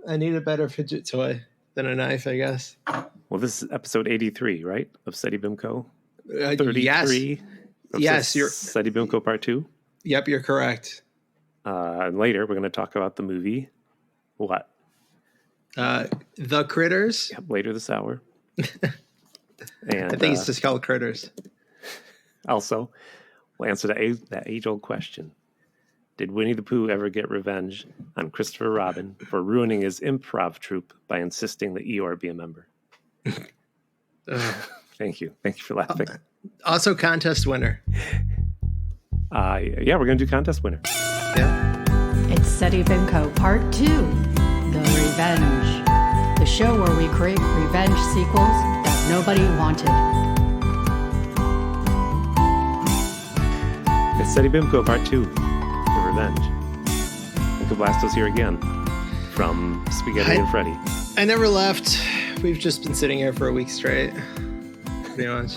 I need a better fidget toy than a knife, I guess. Well, this is episode 83, right? Of SETI BIMCO. 33 yes. of Yes, SETI BIMCO Part 2. Yep, you're correct. And later, we're going to talk about the movie. What? The Critters. Yep, later this hour. And I think it's just called Critters. Also, we'll answer that age-old question. Did Winnie the Pooh ever get revenge on Christopher Robin for ruining his improv troupe by insisting that Eeyore be a member? Thank you. Thank you for laughing. Also, contest winner. Yeah, we're going to do contest winner. Yeah. It's SETI BIMCO Part 2, The Revenge. The show where we create revenge sequels that nobody wanted. It's SETI BIMCO Part 2, The Revenge. Uncle Blasto's here again from Spaghetti and Freddy. I never left. We've just been sitting here for a week straight. Pretty much.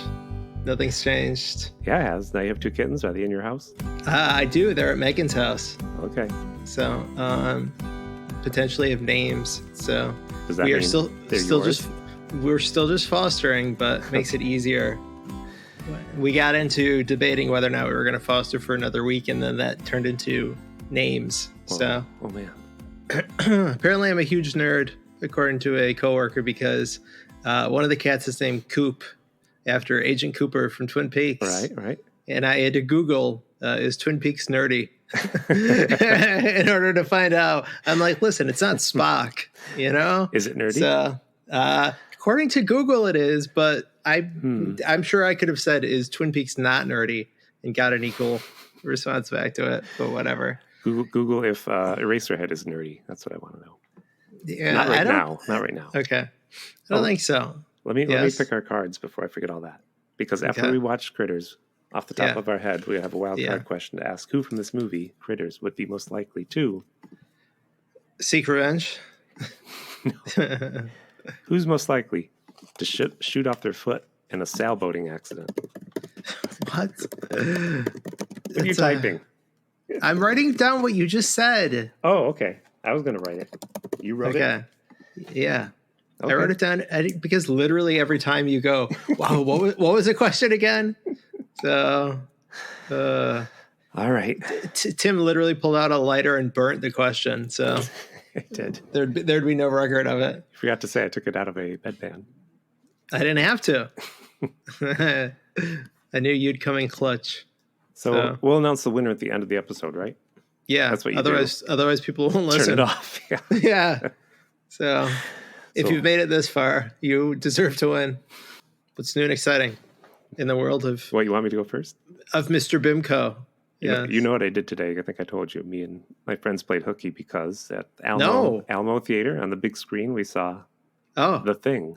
Nothing's changed. Yeah, it has. Now you have 2 kittens. Are they in your house? I do. They're at Megan's house. Okay. So, potentially have names. So Does that we are mean still yours? we're still just fostering, but makes it easier. We got into debating whether or not we were going to foster for another week, and then that turned into names. So, oh man. Apparently, I'm a huge nerd, according to a coworker, because one of the cats is named Coop, after Agent Cooper from Twin Peaks. Right. And I had to Google, is Twin Peaks nerdy? In order to find out. I'm like, listen, it's not Spock, you know? Is it nerdy? So, according to Google, it is, but I'm sure I could have said, is Twin Peaks not nerdy? And got an equal response back to it, but whatever. Google if Eraserhead is nerdy. That's what I want to know. Yeah, Not right now. Okay. I don't think so. Let me pick our cards before I forget all that. Because after we watch Critters, off the top of our head, we have a wild card question to ask. Who from this movie, Critters, would be most likely to seek revenge? Who's most likely to shoot off their foot in a sailboating accident? What? What are you typing? I'm writing down what you just said. Oh, okay. I was going to write it. You wrote it? Yeah. Okay. I wrote it down because literally every time you go, wow, what was the question again? So, all right. Tim literally pulled out a lighter and burnt the question. So I did. There'd be no record of it. I forgot to say I took it out of a bedpan. I didn't have to. I knew you'd come in clutch. So we'll announce the winner at the end of the episode, right? Yeah. That's what you do. Otherwise people won't listen. Turn it off. Yeah. Yeah. So if you've made it this far, you deserve to win. What's new and exciting in the world of... What, you want me to go first? Of Mr. Bimco. You know what I did today? I think I told you. Me and my friends played hooky because at Alamo Theater on the big screen, we saw The Thing.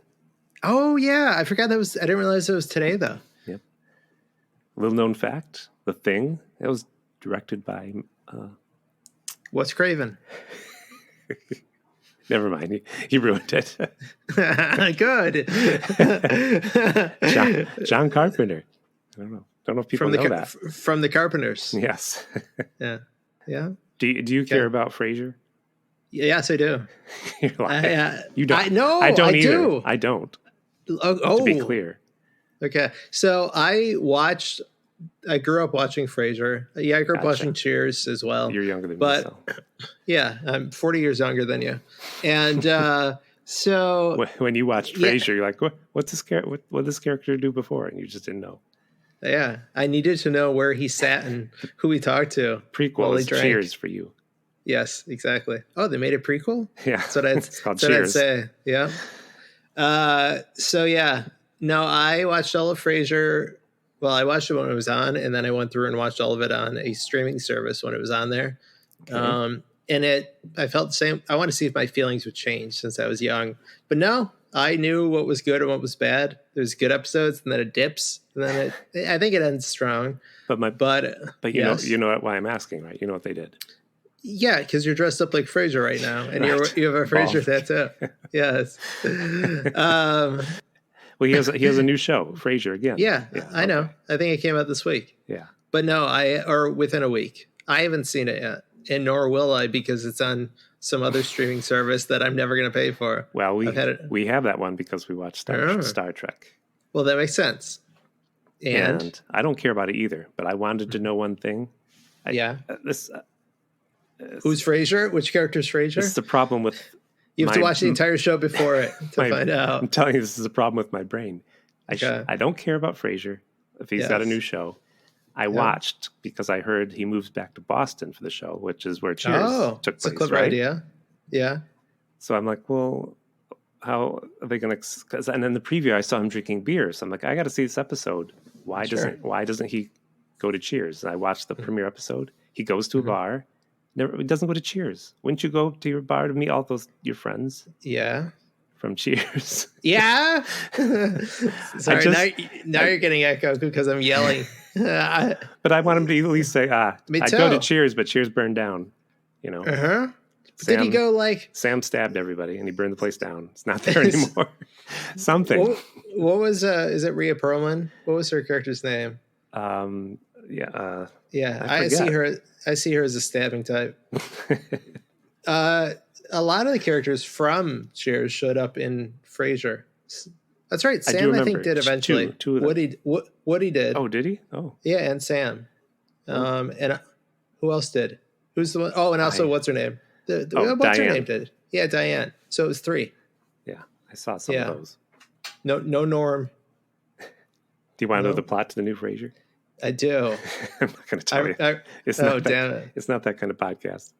Oh, yeah. I forgot I didn't realize it was today, though. Yep. Little known fact, The Thing, it was directed by... Wes Craven. Never mind. He ruined it. Good. John Carpenter. I don't know if people know that. From the Carpenters. Yes. Yeah. Yeah. Do you care about Frasier? Yes, I do. You're lying. You don't. I don't either. Do. I don't. To be clear. Okay. So I grew up watching Frasier. Yeah, I grew up watching Cheers as well. You're younger than me. So. Yeah, I'm 40 years younger than you. And so... When you watched Frasier, you're like, what did this character do before? And you just didn't know. Yeah, I needed to know where he sat and who he talked to. Prequel is Cheers for you. Yes, exactly. Oh, they made a prequel? Yeah. That's what I'd say. Yeah. So, yeah. No, I watched all of Frasier... Well, I watched it when it was on, and then I went through and watched all of it on a streaming service when it was on there. Okay. And I felt the same. I want to see if my feelings would change since I was young. But no, I knew what was good and what was bad. There's good episodes, and then it dips, and then I think it ends strong. But yes. you know why I'm asking, right? You know what they did. Yeah, because you're dressed up like Frasier right now, and right. you have a Frasier tattoo. Yes. Well, he has a new show, Frasier again. Yeah, I know. I think it came out this week. Yeah. But no, or within a week. I haven't seen it yet, and nor will I because it's on some other streaming service that I'm never going to pay for. Well, I've had it. we have that one because we watch Star Trek. Well, that makes sense. And I don't care about it either, but I wanted to know one thing. Who's Frasier? Which character's Frasier? This is the problem with... You have to watch the entire show before it to find out. I'm telling you, this is a problem with my brain. I don't care about Frasier if he's got a new show. I watched because I heard he moves back to Boston for the show, which is where Cheers took place. That's a clever idea. Yeah. So I'm like, well, how are they going to? And in the preview, I saw him drinking beer. So I'm like, I got to see this episode. Why doesn't he go to Cheers? And I watched the premiere episode. He goes to a bar. He doesn't go to Cheers. Wouldn't you go to your bar to meet all your friends? Yeah. From Cheers. Yeah. Sorry, now you're getting echoed because I'm yelling. But I want him to at least say, I go to Cheers, but Cheers burned down. You know. Uh-huh. Did he go like... Sam stabbed everybody and he burned the place down. It's not there anymore. Something. What was, is it Rhea Perlman? What was her character's name? Yeah. I see her as a stabbing type. A lot of the characters from Cheers showed up in Frasier. That's right. Sam, I think, did eventually. Two of them. Woody did. Oh, did he? Oh. Yeah, and Sam. And who else did? Who's the one? Oh, and also, what's her name? What's her name did? Yeah, Diane. So it was 3. Yeah, I saw some of those. No Norm. Do you want to know the plot to the new Frasier? I do. I'm not going to tell you. It's not that kind of podcast.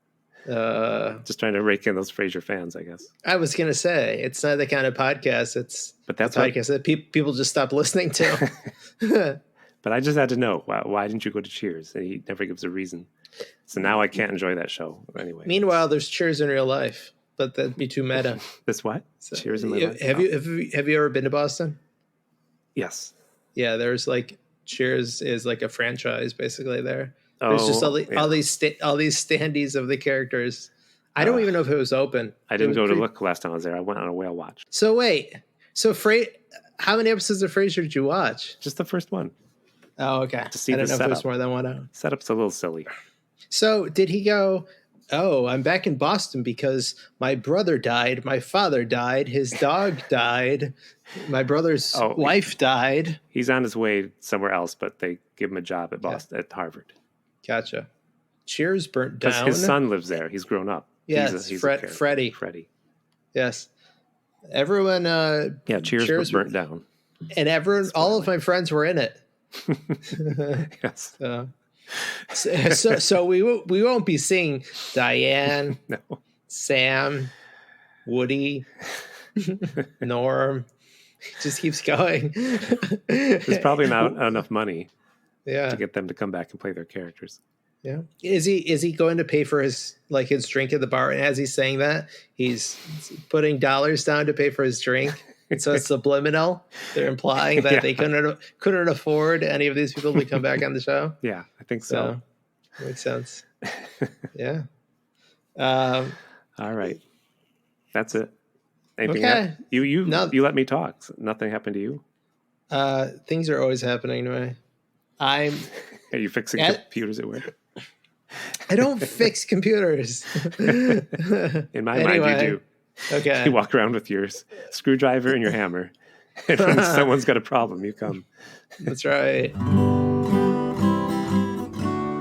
Just trying to rake in those Frasier fans, I guess. I was going to say, it's not the kind of podcast. But that's a podcast that people just stop listening to. But I just had to know, why didn't you go to Cheers? And he never gives a reason. So now I can't enjoy that show anyway. Meanwhile, there's Cheers in real life, but that'd be too meta. This what? So, Cheers in real life? Have you ever been to Boston? Yes. Yeah, there's like Cheers is like a franchise basically there. There's just all these standees of the characters. I don't even know if it was open. I didn't go to look last time I was there. I went on a whale watch. So wait, how many episodes of Frasier did you watch? Just the first one. Oh, okay. To see I don't know setup. if there's more than one. Setup's a little silly. So did he go, I'm back in Boston because my brother died, my father died, his dog died, my brother's wife died. He's on his way somewhere else, but they give him a job at Boston at Harvard. Gotcha. Cheers burnt down. Because his son lives there. He's grown up. Yeah, he's Freddie. Yes. Everyone. Cheers burnt down. And all of my friends were in it. Yes. So we won't be seeing Diane, Sam, Woody, Norm. It just keeps going. There's probably not enough money. Yeah. To get them to come back and play their characters. Yeah. Is he going to pay for his drink at the bar? And as he's saying that, he's putting dollars down to pay for his drink. So it's subliminal. They're implying that they couldn't afford any of these people to come back on the show. Yeah, I think so. Makes sense. Yeah. All right. That's it. Anything you let me talk. Nothing happened to you? Things are always happening to me. Are you fixing computers at work? I don't fix computers. In my mind, you do. Okay. You walk around with your screwdriver and your hammer. And when someone's got a problem, you come. That's right.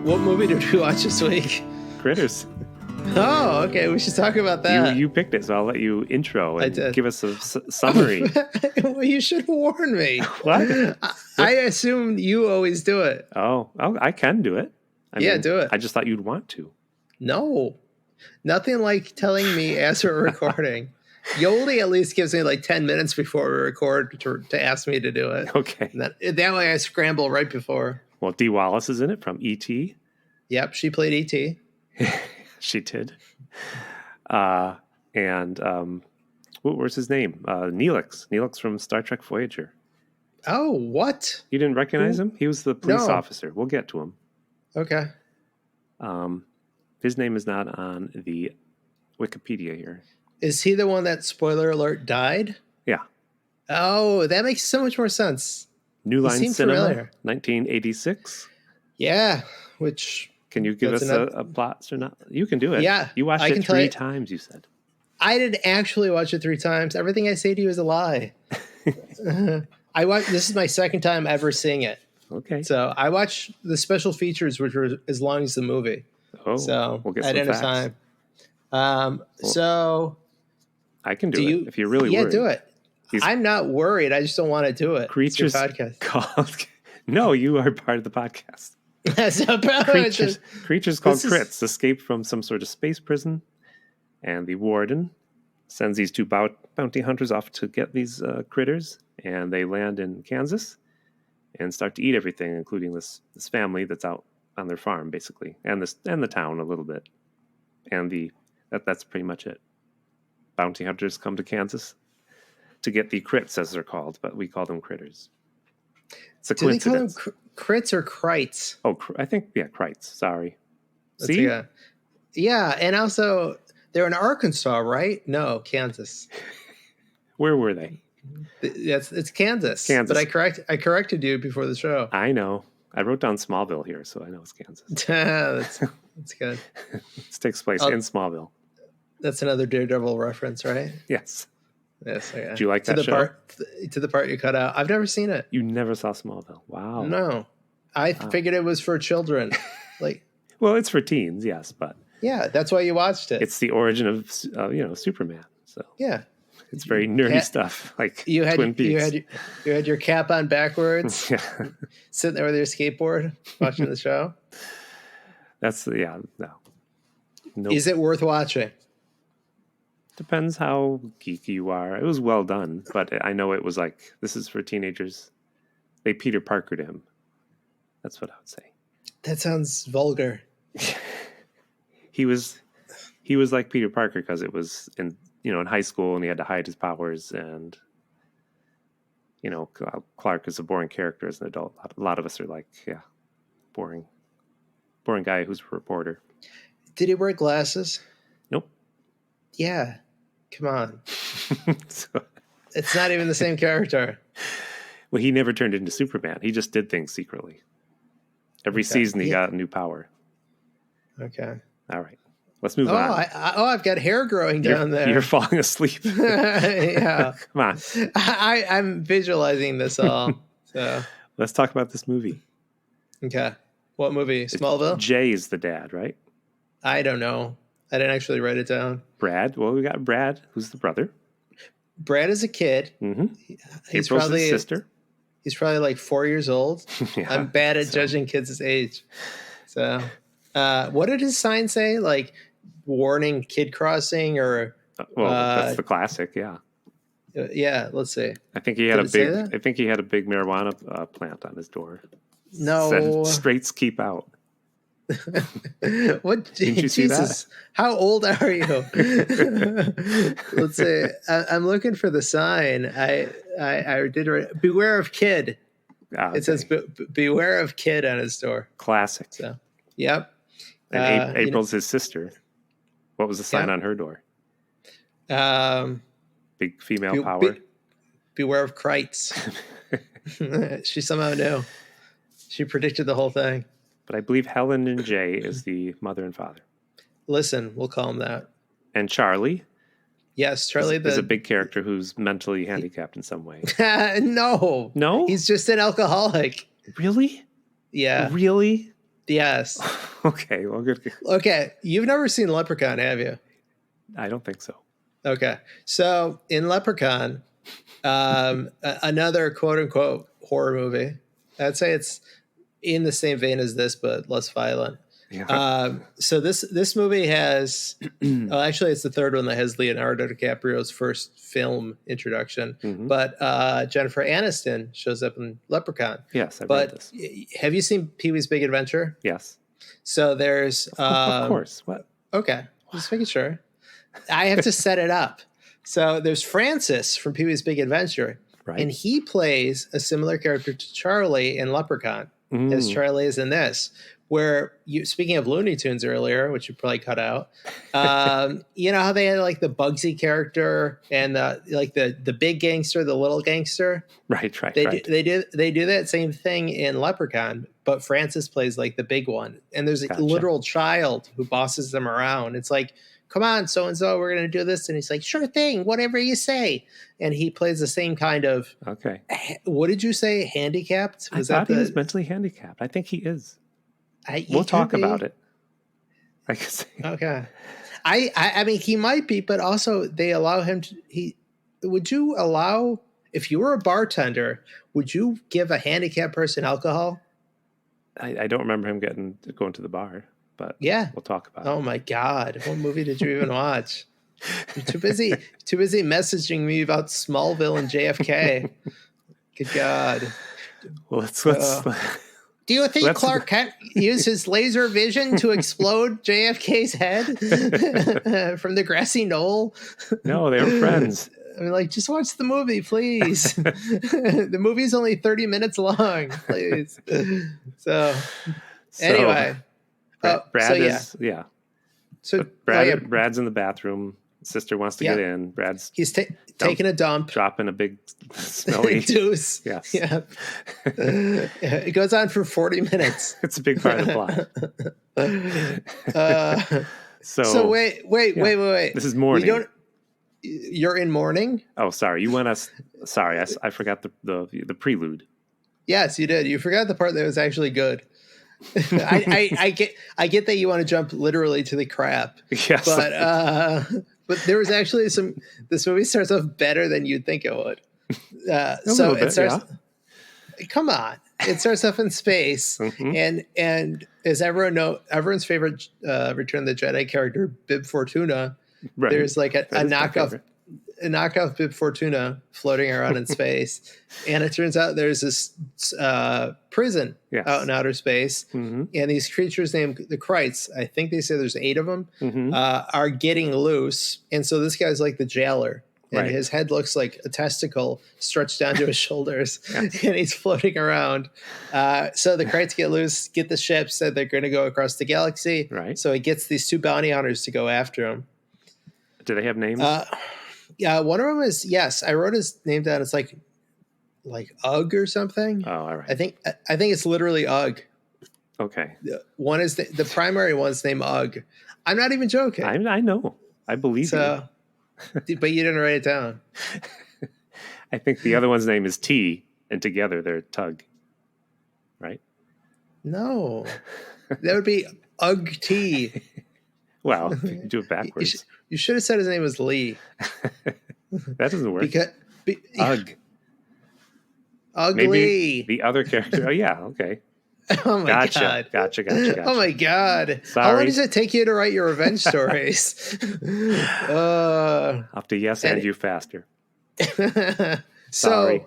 What movie did we watch this week? Critters. Oh, okay. We should talk about that. You picked it, so I'll let you intro and give us a summary. Well, you should warn me. What? I assume you always do it. Oh, I can do it. I mean, do it. I just thought you'd want to. No. Nothing like telling me as we're recording. Yoli at least gives me like 10 minutes before we record to ask me to do it. Okay. That way I scramble right before. Well, Dee Wallace is in it from E.T. Yep, she played E.T. She did. And what was his name? Neelix. Neelix from Star Trek Voyager. Oh, what? You didn't recognize him? He was the police officer. We'll get to him. Okay. His name is not on the Wikipedia here. Is he the one that, spoiler alert, died? Yeah. Oh, that makes so much more sense. New Line Cinema, familiar. 1986. Yeah, which Can you give us a plot or not? You can do it. Yeah, you watched it 3 times. You said I didn't actually watch it 3 times. Everything I say to you is a lie. This is my second time ever seeing it. Okay. So I watched the special features, which were as long as the movie. Oh, so we'll get I didn't have time. So I can do it if you're really worried. Yeah, do it. I'm not worried. I just don't want to do it. Creatures podcast. Called. No, you are part of the podcast. Creatures called Crits escape from some sort of space prison, and the warden sends these 2 bounty hunters off to get these critters, and they land in Kansas and start to eat everything, including this family that's out on their farm, basically, and the town a little bit, and that's pretty much it. Bounty hunters come to Kansas to get the crits, as they're called, but we call them critters. It's a coincidence. They call them crits or krites? Oh, I think, krites. Sorry. See? Yeah, and also they're in Arkansas, right? No, Kansas. Where were they? It's Kansas. But I corrected you before the show. I know. I wrote down Smallville here, so I know it's Kansas. that's good. This takes place in Smallville. That's another Daredevil reference, right? Yes. Yes. Okay. Do you like that show? To the part you cut out. I've never seen it. You never saw Smallville. Wow. No. I figured it was for children. Well, it's for teens, yes, but yeah, that's why you watched it. It's the origin of Superman. So yeah, it's very nerdy stuff, like Twin Peaks. You had your cap on backwards, sitting there with your skateboard, watching the show. No. Is it worth watching? Depends how geeky you are. It was well done, but I know it was like, this is for teenagers. They Peter Parkered him. That's what I would say. That sounds vulgar. He was like Peter Parker because it was in high school and he had to hide his powers, and Clark is a boring character as an adult. A lot of us are like, boring guy who's a reporter. Did he wear glasses? Nope. Yeah. Come on. It's not even the same character. Well, he never turned into Superman. He just did things secretly. Every season he got a new power. Okay. All right. Let's move on. I've got hair growing down there. You're falling asleep. Yeah. Come on. I'm visualizing this all. So let's talk about this movie. Okay. What movie? Smallville? Jay is the dad, right? I don't know. I didn't actually write it down. Brad. Well, we got Brad, who's the brother. Brad is a kid. Mm-hmm. He's probably his sister. He's probably like 4 years old. Yeah, I'm bad at judging kids' age. So, what did his sign say? Like, warning kid crossing or? Well, that's the classic. Yeah. Yeah. Let's see. I think he had a big marijuana plant on his door. No. Said, straights keep out. What? Didn't you see that? How old are you? Let's see. I'm looking for the sign. I did write, beware of kid. It says beware of kid on his door. Classic. So, yep. And April's his sister. What was the sign on her door? Big female power. Beware of krites. She somehow knew. She predicted the whole thing. But I believe Helen and Jay is the mother and father. Listen, we'll call him that. And Charlie. Yes, Charlie is a big character who's mentally handicapped in some way. No. No? He's just an alcoholic. Really? Yeah. Really? Yes. Okay, well, good. Okay, you've never seen Leprechaun, have you? I don't think so. Okay. So, in Leprechaun, another quote-unquote horror movie, I'd say it's in the same vein as this, but less violent. Yeah. So this movie has, actually it's the third one that has Leonardo DiCaprio's first film introduction, but Jennifer Aniston shows up in Leprechaun. Yes, I've read this. Have you seen Pee-wee's Big Adventure? Yes. So there's... of course. What? Okay. Just making sure. I have to set it up. So there's Francis from Pee-wee's Big Adventure, right? And he plays a similar character to Charlie in Leprechaun. As Charlie is in this, where you, speaking of Looney Tunes earlier, which you probably cut out, you know how they had like the Bugsy character and the big gangster, the little gangster. Right. They do that same thing in Leprechaun, but Francis plays like the big one, and there's a literal child who bosses them around. It's like, come on, so and so, we're gonna do this, and he's like, sure thing, whatever you say. And he plays the same kind of. Okay. What did you say? Handicapped? I thought he was mentally handicapped. I think he is. We'll talk about it. I guess. Okay. I mean, he might be, but also they allow him to. Would you allow, if you were a bartender, would you give a handicapped person alcohol? I don't remember him going to the bar, but yeah, we'll talk about it. Oh my God. What movie did you even watch? You're too busy messaging me about Smallville and JFK. Good God. Well, let's do you think Clark Kent used his laser vision to explode JFK's head from the grassy knoll? No, they were friends. I mean, like, just watch the movie, please. The movie's only 30 minutes long, please. So anyway. Brad is, yeah. So Brad's in the bathroom. Sister wants to get in. He's taking a dump, dropping a big smelly deuce. Yes, yeah. It goes on for 40 minutes. It's a big part of the plot. So wait. This is morning. You're in mourning. Oh, sorry. You went us. Sorry, I forgot the prelude. Yes, you did. You forgot the part that was actually good. I get that you want to jump literally to the crap. Yes. But there was actually this movie starts off better than you'd think it would. So it starts. Yeah. Come on. It starts off in space, and as everyone's favorite Return of the Jedi character, Bib Fortuna. Right. There's like a knockoff Bib Fortuna floating around in space, and it turns out there's this prison out in outer space, and these creatures named the Krites, I think they say there's 8 of them, are getting loose, and so this guy's like the jailer, and his head looks like a testicle stretched down to his shoulders, and he's floating around. So the Krites get loose, get the ship, said they're going to go across the galaxy, so he gets these 2 bounty hunters to go after him. Do they have names? Yeah, one of them is, yes, I wrote his name down. It's like Ugg or something. Oh, all right. I think it's literally Ugg. Okay. One is the primary one's named Ugg. I'm not even joking. I know. I believe you. But you didn't write it down. I think the other one's name is T, and together they're Tug. Right? No. That would be Ugg T. Well, if you can do it backwards. You should have said his name was Lee. That doesn't work. Ugg. Ugly. Maybe the other character. Oh, yeah. Okay. Oh, my God. Gotcha. Oh, my God. Sorry. How long does it take you to write your revenge stories? I'll have to and you faster. Sorry.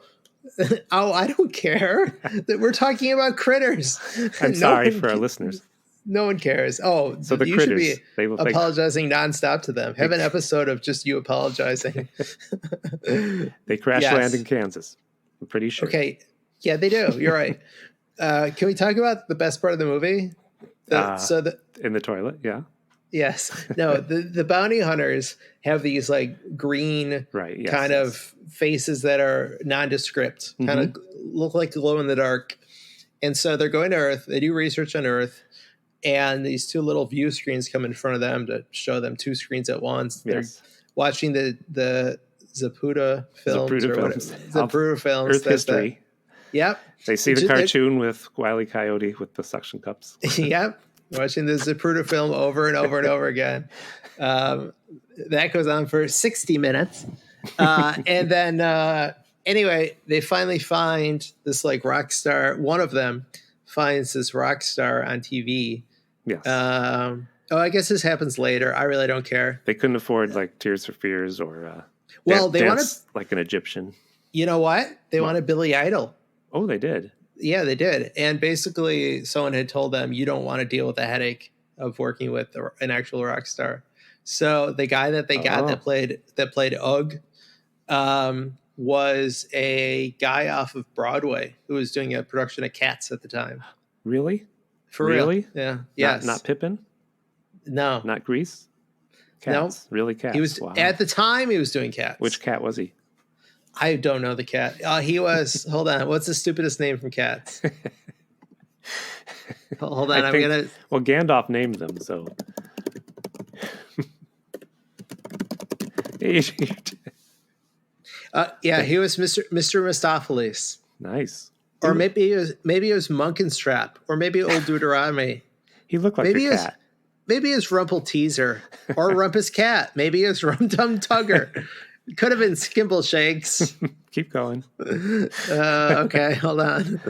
I don't care. We're talking about critters. I'm sorry for our listeners. No one cares. Oh, so you should be apologizing nonstop to them. Have an episode of just you apologizing. They crash land in Kansas. I'm pretty sure. Okay. Yeah, they do. You're right. Can we talk about the best part of the movie? In the toilet, yeah. Yes. No, the bounty hunters have these like green kind of faces that are nondescript, kind of look like glow in the dark. And so they're going to Earth. They do research on Earth. And these 2 little view screens come in front of them to show them 2 screens at once. They're watching the Zapruder films. Zapruder films. Earth history. Yep. They see the cartoon with Wile E. Coyote with the suction cups. Yep. Watching the Zapruder film over and over and over again. That goes on for 60 minutes. And then, anyway, they finally find this like rock star. One of them finds this rock star on TV. Yes. I guess this happens later. I really don't care. They couldn't afford like Tears for Fears or they wanted like an Egyptian. You know what? They wanted Billy Idol. Oh, they did. Yeah, they did. And basically, someone had told them you don't want to deal with the headache of working with an actual rock star. So the guy that they got that played Ugg was a guy off of Broadway who was doing a production of Cats at the time. Really? For Really? real. Yeah. Yes. Not Pippin? No. Not Grease? No. Cats. Really cats. He was wow. at the time he was doing Cats. Which cat was he? I don't know the cat. He was. Hold on. What's the stupidest name from Cats? Hold on. Well, Gandalf named them, so. Yeah, he was Mr. Mistopheles. Nice. Or maybe it was Munkenstrap, or maybe Old Deuteronomy. He looked like maybe a cat. Maybe it's Rumple Teaser or Rumpus Cat. Maybe it's Rum Tum Tugger. Could have been Skimble Shakes. Keep going. Okay, hold on.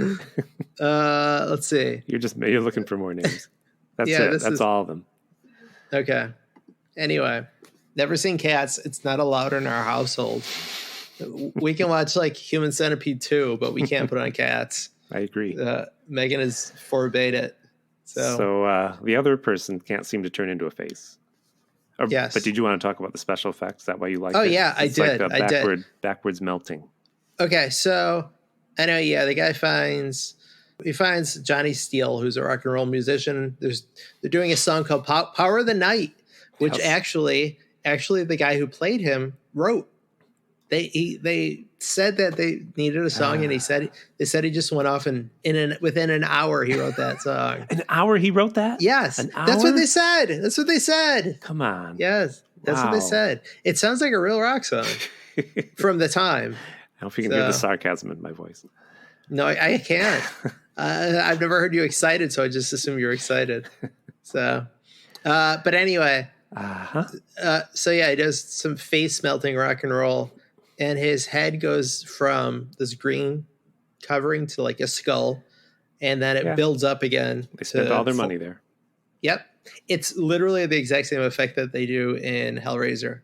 Let's see. You're looking for more names. That's it. That's all of them. Okay. Anyway, never seen Cats. It's not allowed in our household. We can watch like Human Centipede 2, but we can't put on Cats. I agree. Megan has forbade it. So the other person can't seem to turn into a face. Yes. But did you want to talk about the special effects? Is that why you like it? Oh, yeah, I did. Like backwards melting. Okay, so I know, the guy finds Johnny Steele, who's a rock and roll musician. They're doing a song called Power of the Night, which actually the guy who played him wrote. They said that they needed a song, and they said he just went off and within an hour he wrote that song. An hour he wrote that? Yes, an hour? That's what they said. Come on. Yes, that's what they said. It sounds like a real rock song from the time. I don't know if you can hear the sarcasm in my voice. No, I can't. I've never heard you excited, so I just assume you're excited. So, but anyway, so yeah, he does some face melting rock and roll. And his head goes from this green covering to like a skull, and then it builds up again. They spent all their money there. Yep. It's literally the exact same effect that they do in Hellraiser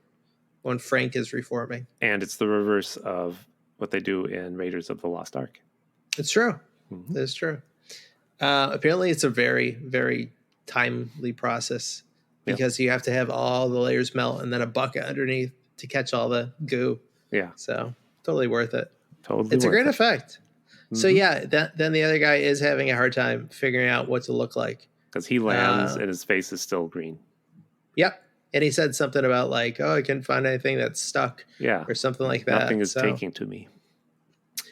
when Frank is reforming. And it's the reverse of what they do in Raiders of the Lost Ark. It's true. Mm-hmm. It's true. Apparently, it's a very, very timely process because you have to have all the layers melt and then a bucket underneath to catch all the goo. Yeah. So totally worth it. Totally. It's a great effect. Mm-hmm. So yeah, then the other guy is having a hard time figuring out what to look like. Because he lands and his face is still green. Yep. And he said something about like, I can't find anything that's stuck. Yeah. Or something like that. Nothing is taking to me.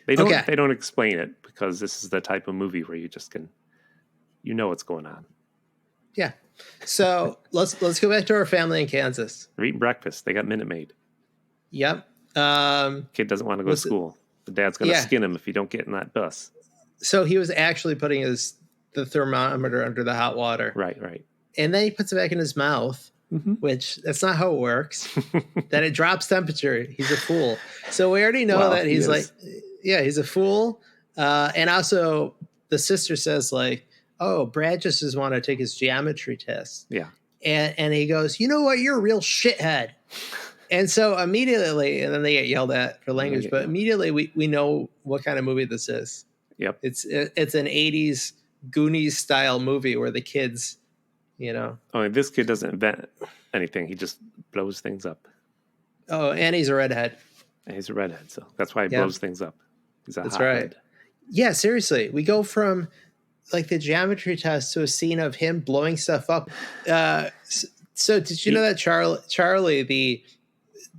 They don't explain it because this is the type of movie where you just can, what's going on. Yeah. So let's go back to our family in Kansas. They're eating breakfast. They got Minute Maid. Yep. Kid doesn't want to go to school. The dad's going to skin him if you don't get in that bus. So he was actually putting the thermometer under the hot water. Right. And then he puts it back in his mouth, which that's not how it works. Then it drops temperature. He's a fool. So we already know that he's he's a fool. And also the sister says like, Brad just doesn't want to take his geometry test. Yeah. And he goes, you know what? You're a real shithead. And so immediately, and then they get yelled at for language, but immediately we know what kind of movie this is. Yep. It's an 80s Goonies style movie where the kids, this kid doesn't invent anything. He just blows things up. Oh, and he's a redhead. And he's a redhead, so that's why he blows things up. He's a That's hothead. right. Yeah, seriously. We go from like the geometry test to a scene of him blowing stuff up. So did you know that Charlie,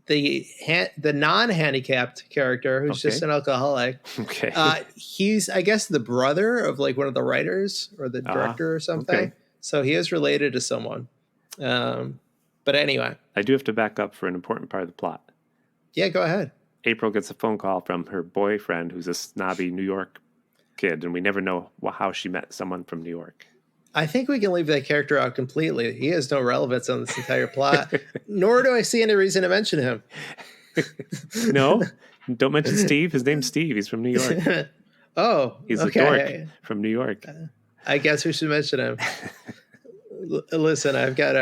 the non-handicapped character who's just an alcoholic. Okay. He's, I guess, the brother of like one of the writers or the director or something. Okay. So he is related to someone. But anyway. I do have to back up for an important part of the plot. Yeah, go ahead. April gets a phone call from her boyfriend who's a snobby New York kid, and we never know how she met someone from New York. I think we can leave that character out completely. He has no relevance on this entire plot, nor do I see any reason to mention him. No? Don't mention Steve. His name's Steve. He's from New York. He's a dork from New York. I guess we should mention him. Listen, I've got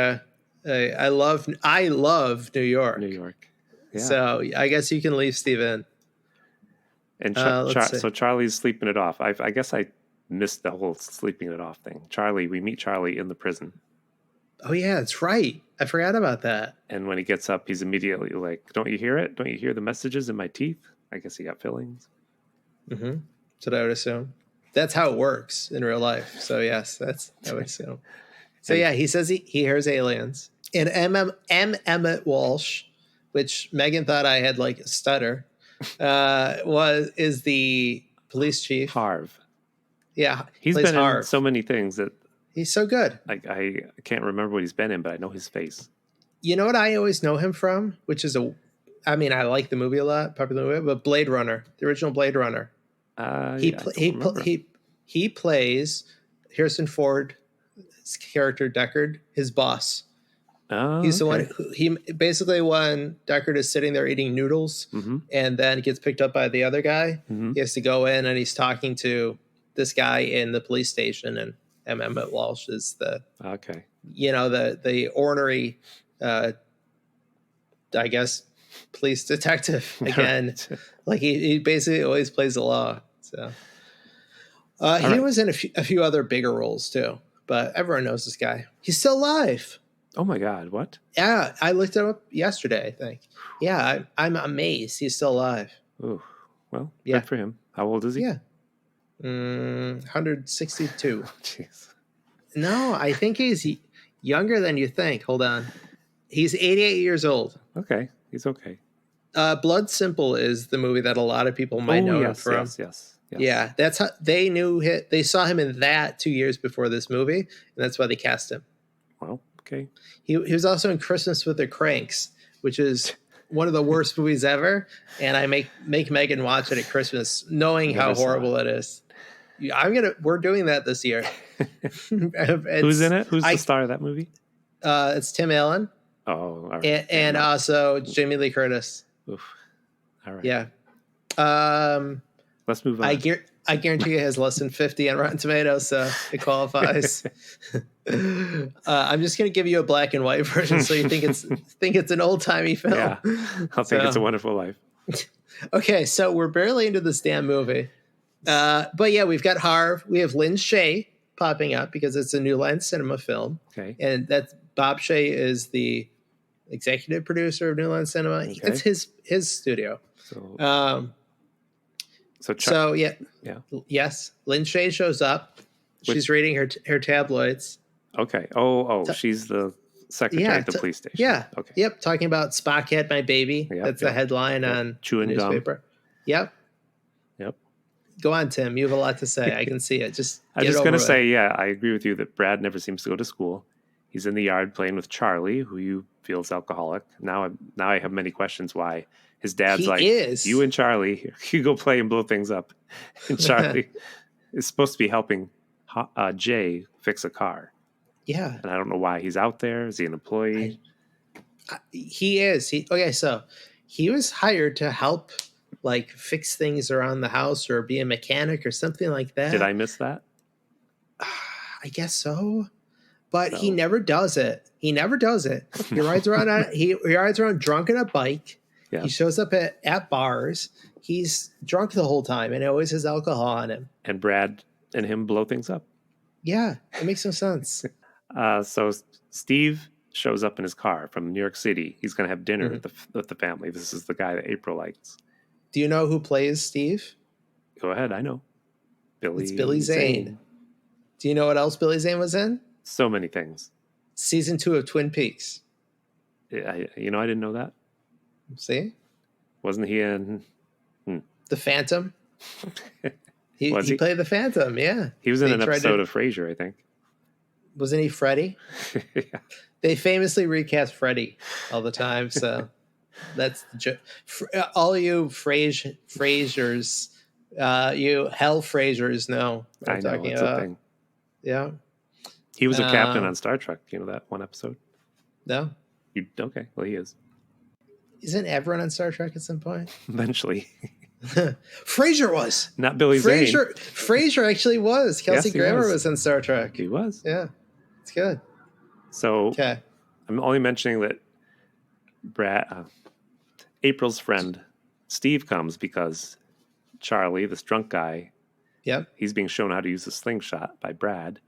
I love New York. New York. Yeah. So I guess you can leave Steve in. And so Charlie's sleeping it off. I guess I missed the whole sleeping it off thing. We meet Charlie in the prison. Oh yeah, that's right. I forgot about that. And when he gets up, he's immediately like, "Don't you hear it? Don't you hear the messages in my teeth?" I guess he got fillings. Mm-hmm. That's what I would assume. that's how it works in real life. So yes, that's I would assume. So yeah, he says he hears aliens. And M. Emmett Walsh, which Megan thought I had like a stutter, is the police chief. Harv. Yeah, He's been Harv. in so many things that he's so good. like I can't remember what he's been in, but I know his face. You know what I always know him from, which is I like the movie a lot, popular movie, but Blade Runner, the original Blade Runner. He plays Harrison Ford's character Deckard, his boss. Oh, He's the one he basically when Deckard is sitting there eating noodles and then gets picked up by the other guy. Mm-hmm. He has to go in and he's talking to this guy in the police station, and Emmett Walsh is the the ornery I guess police detective again. Like he basically always plays the law. So he was in a few other bigger roles too, but everyone knows this guy. He's still alive. Oh my God! What? Yeah, I looked it up yesterday. I think. Yeah, I'm amazed he's still alive. Ooh, well, good for him. How old is he? Yeah, 162. Jeez. No, I think he's younger than you think. Hold on, he's 88 years old. Okay, he's okay. Blood Simple is the movie that a lot of people might know him from. Yes. Yeah, that's how they knew him. They saw him in that 2 years before this movie, and that's why they cast him. Well, okay. He was also in Christmas with the Cranks, which is one of the worst movies ever, and I make Megan watch it at Christmas, knowing how horrible it is. We're doing that this year. Who's in it? Who's the star of that movie? It's Tim Allen. Oh, all right. And also Jamie Lee Curtis. Oof. All right. Yeah. Let's move on. I guarantee it has less than 50 on Rotten Tomatoes, so it qualifies. I'm just going to give you a black and white version, so you think it's an old timey film. Yeah, I'll think It's a Wonderful Life. Okay, so we're barely into this damn movie, but yeah, we've got Harv. We have Lynn Shay popping up because it's a New Line Cinema film. Okay, and that's Bob Shay is the executive producer of New Line Cinema. Okay. It's his studio. So yes, Lynn Shay shows up. She's reading her tabloids. Okay. She's the secretary at the police station. Yeah. Okay. Yep. Talking about Spock had my baby. That's the headline on Chewing the newspaper. Gum. Yep. Go on, Tim. You have a lot to say. I can see it. I'm just going to say, I agree with you that Brad never seems to go to school. He's in the yard playing with Charlie, who you feel is alcoholic. Now I have many questions why. His dad's you and Charlie, you go play and blow things up. And Charlie is supposed to be helping Jay fix a car. Yeah. And I don't know why he's out there. Is he an employee? He is. So he was hired to help fix things around the house or be a mechanic or something like that. Did I miss that? I guess so. But he never does it. He rides around drunk on a bike. Yeah. He shows up at bars. He's drunk the whole time and always has alcohol on him. And Brad and him blow things up. Yeah, it makes no sense. So Steve shows up in his car from New York City. He's going to have dinner with the family. This is the guy that April likes. Do you know who plays Steve? Go ahead. I know. It's Billy Zane. Do you know what else Billy Zane was in? So many things. Season 2 of Twin Peaks. I didn't know that. See? Wasn't he in The Phantom? He played the Phantom, yeah. He was in an episode of Frasier, I think. Wasn't he Freddy? Yeah. They famously recast Freddy all the time, so that's all you Frasers, you Hell Frasers know what I'm talking about. A thing. Yeah. He was a captain on Star Trek. You know that one episode? No. Okay, well, he is. Isn't everyone on Star Trek at some point? Eventually. Frasier was. Not Billy Zane. Frasier actually was. Kelsey Grammer was in Star Trek. He was. Yeah. It's good. So I'm only mentioning that April's friend Steve comes because Charlie, this drunk guy, he's being shown how to use a slingshot by Brad.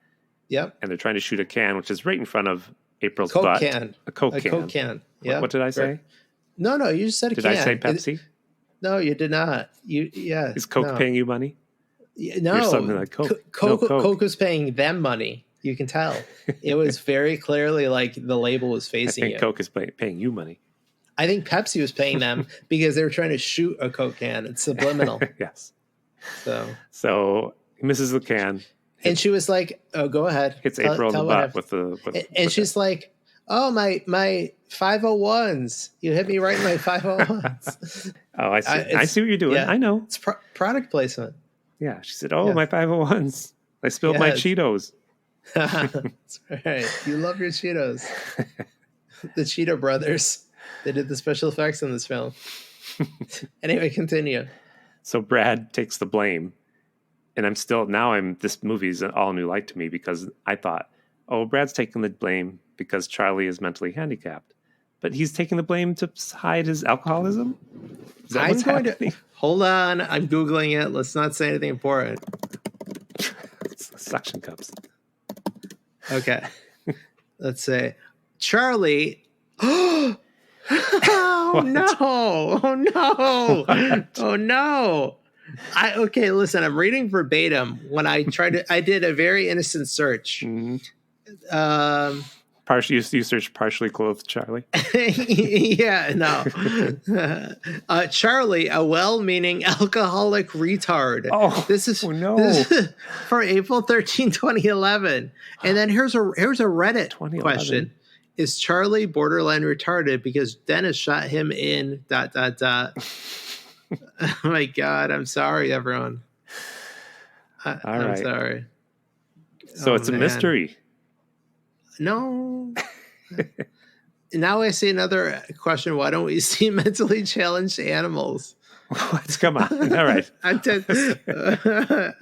Yep. And they're trying to shoot a can, which is right in front of April's Coke butt. Can. A Coke can. Yeah. What did I say? No, you just said a can. Did I say Pepsi? No, you did not. Is Coke paying you money? No, You're something like Coke. No, Coke. Coke was paying them money. You can tell. It was very clearly like the label was I facing think you. Coke is paying you money. I think Pepsi was paying them because they were trying to shoot a Coke can. It's subliminal. Yes. So he misses the can. And she was like, "Oh, go ahead." Hits April in the butt with the. And she's like, "Oh, my 501s! You hit me right in my 501s." Oh, I see. I see what you're doing. Yeah, I know. It's product placement. Yeah, she said, "Oh, my 501s! I spilled my Cheetos." That's right. You love your Cheetos. The Cheeto brothers. They did the special effects in this film. Anyway, continue. So Brad takes the blame. And this movie's an all new light to me because I thought, oh, Brad's taking the blame because Charlie is mentally handicapped. But he's taking the blame to hide his alcoholism? Is that what's happening? Hold on. I'm Googling it. Let's not say anything important. It's the suction cups. Okay. Let's say Charlie. Oh, no. Oh, no. What? Oh, no. Okay, listen, I'm reading verbatim when I did a very innocent search. Mm-hmm. You searched partially clothed Charlie? Yeah, no. Charlie, a well-meaning alcoholic retard. Oh, this is for April 13, 2011. And then here's a Reddit question. Is Charlie borderline retarded because Dennis shot him in ... Oh my God, I'm sorry, everyone. I'm sorry. So it's a mystery. No. Now I see another question. Why don't we see mentally challenged animals? What? Come on. All right. This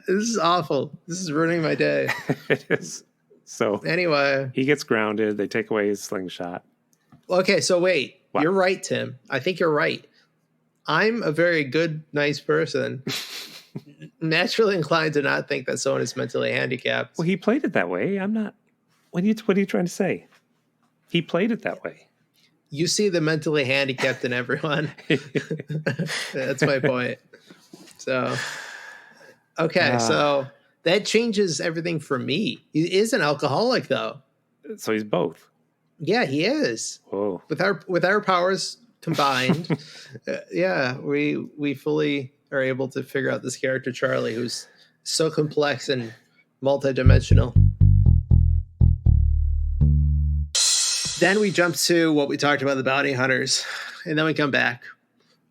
is awful. This is ruining my day. It is. So anyway. He gets grounded. They take away his slingshot. Okay, so wait. What? You're right, Tim. I think you're right. I'm a very good, nice person. Naturally inclined to not think that someone is mentally handicapped. Well, he played it that way. I'm not. What are you trying to say? He played it that way. You see the mentally handicapped in everyone. That's my point. So, okay, so that changes everything for me. He is an alcoholic, though. So he's both. Yeah, he is. Whoa. With our powers combined, we fully are able to figure out this character Charlie, who's so complex and multidimensional. Then we jump to what we talked about, the bounty hunters, and then we come back.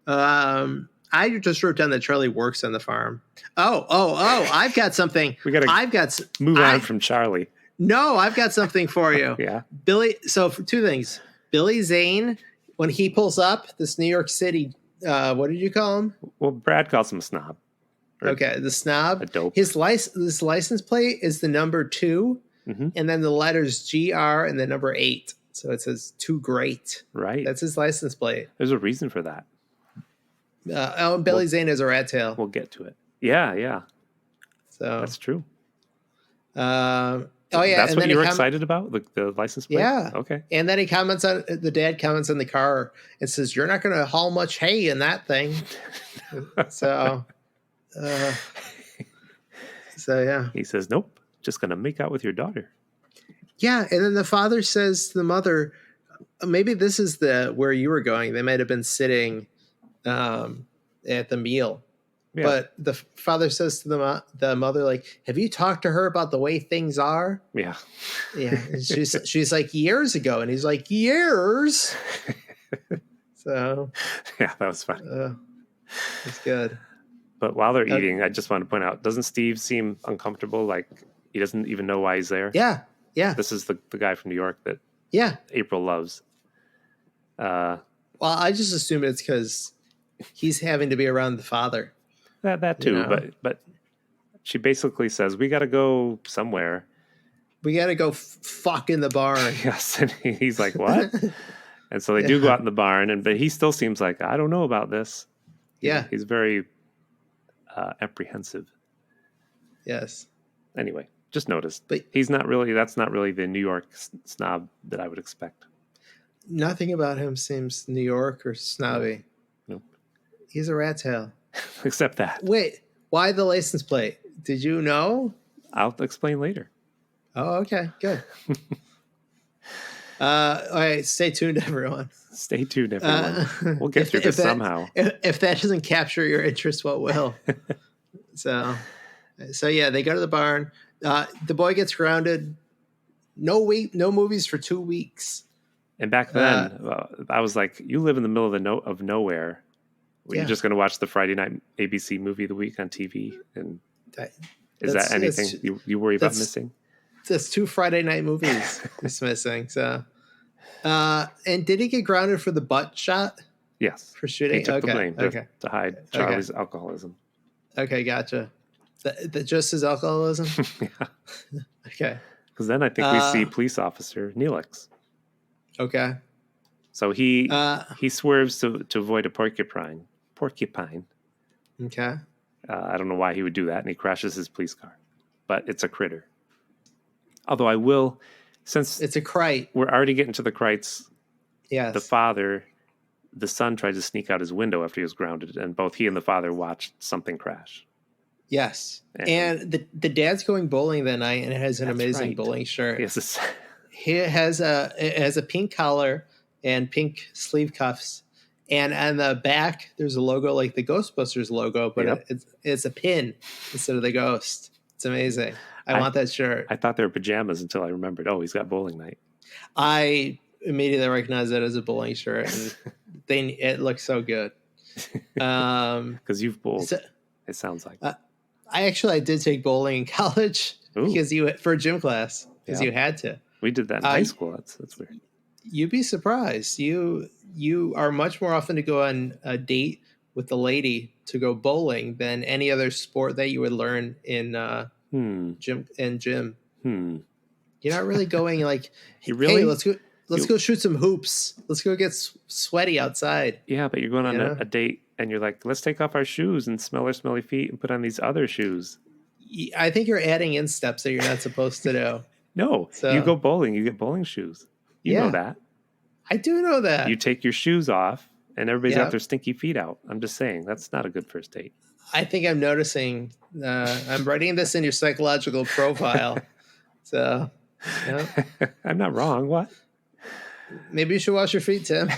I just wrote down that Charlie works on the farm. Oh! I've got something. I've got move on from Charlie. No, I've got something for you. Yeah, Billy. So for two things, Billy Zane, when he pulls up this New York City, what did you call him? Well, Brad calls him a snob. Okay, the snob. A dope. His license plate is the number 2, and then the letters GR and the number 8. So it says "too great." Right. That's his license plate. There's a reason for that. Billy Zane is a rat tail. We'll get to it. Yeah. So that's true. That's and what you were excited about, the license plate. Yeah. Okay. And then the dad comments on the car and says, "You're not going to haul much hay in that thing." So yeah. He says, "Nope, just going to make out with your daughter." Yeah, and then the father says to the mother, maybe this is where you were going. They might have been sitting at the meal. Yeah. But the father says to the mother, like, "Have you talked to her about the way things are?" Yeah. Yeah. And she's like, "Years ago." And he's like, "Years?" So. Yeah, that was fun. It's good. But while they're eating, I just want to point out, doesn't Steve seem uncomfortable? Like he doesn't even know why he's there? Yeah. Yeah. This is the guy from New York that April loves. Well, I just assume it's because he's having to be around the father. That too, but she basically says, "We got to go somewhere. We got to go fuck in the barn." Yes, and he's like, "What?" And so they do go out in the barn, but he still seems like, "I don't know about this." Yeah, he's very apprehensive. Yes. Anyway, just noticed, but he's not really. That's not really the New York snob that I would expect. Nothing about him seems New York or snobby. Nope. He's a rat tail. Except that. Wait, why the license plate? Did you know? I'll explain later. Oh, okay, good. All right, stay tuned, everyone. Stay tuned, everyone. We'll get through this somehow. If that doesn't capture your interest, what will? So yeah, they go to the barn. The boy gets grounded. No movies for 2 weeks. And back then, I was like, you live in the middle of nowhere. Were you just going to watch the Friday night ABC movie of the week on TV? And is that anything you worry about missing? That's 2 Friday night movies he's missing. So, and did he get grounded for the butt shot? Yes. For shooting? He took the blame to hide Charlie's alcoholism. Okay, gotcha. Just his alcoholism? Yeah. Okay. Because then I think we see police officer Neelix. Okay. So he swerves to avoid a porcupine. Okay. I don't know why he would do that, and he crashes his police car. But it's a critter. Although I will, since it's a Krite, we're already getting to the Krites. Yes. The son tried to sneak out his window after he was grounded, and both he and the father watched something crash. Yes. And the dad's going bowling that night, and it has an amazing bowling shirt. Yes. It has a pink collar and pink sleeve cuffs. And on the back, there's a logo like the Ghostbusters logo, but it's a pin instead of the ghost. It's amazing. I want that shirt. I thought they were pajamas until I remembered, he's got bowling night. I immediately recognized it as a bowling shirt, and it looks so good. Because you've bowled, it sounds like. I did take bowling in college because for a gym class because you had to. We did that in high school. That's weird. You'd be surprised. You are much more often to go on a date with the lady to go bowling than any other sport that you would learn in gym. You're not really going like, hey, let's go shoot some hoops. Let's go get sweaty outside. Yeah, but you're going on a date and you're like, let's take off our shoes and smell our smelly feet and put on these other shoes. I think you're adding in steps that you're not supposed to do. No, you go bowling, you get bowling shoes. You know that. I do know that. You take your shoes off and everybody's got their stinky feet out. I'm just saying, that's not a good first date. I think I'm noticing. I'm writing this in your psychological profile. So, I'm not wrong. What? Maybe you should wash your feet, Tim.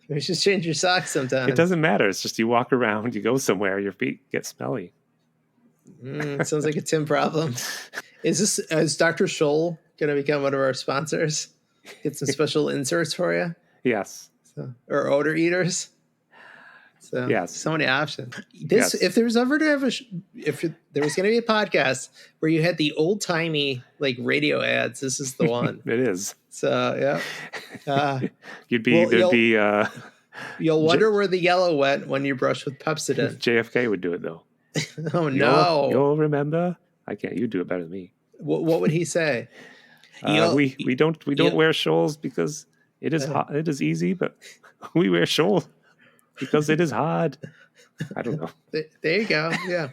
You should change your socks sometime. It doesn't matter. It's just you walk around, you go somewhere, your feet get smelly. Sounds like a Tim problem. Is Dr. Scholl going to become one of our sponsors? Get some special inserts for you? Yes. Or odor eaters? So, yes. So many options. If there was ever to have if there was going to be a podcast where you had the old timey like radio ads, this is the one. It is. So yeah. You'll wonder where the yellow went when you brush with Pepsodent. JFK would do it though. Oh no! You'll remember. I can't. You do it better than me. What would he say? We don't wear shawls because it is hot. It is easy, but we wear shawls because it is hard. I don't know. There you go. Yeah.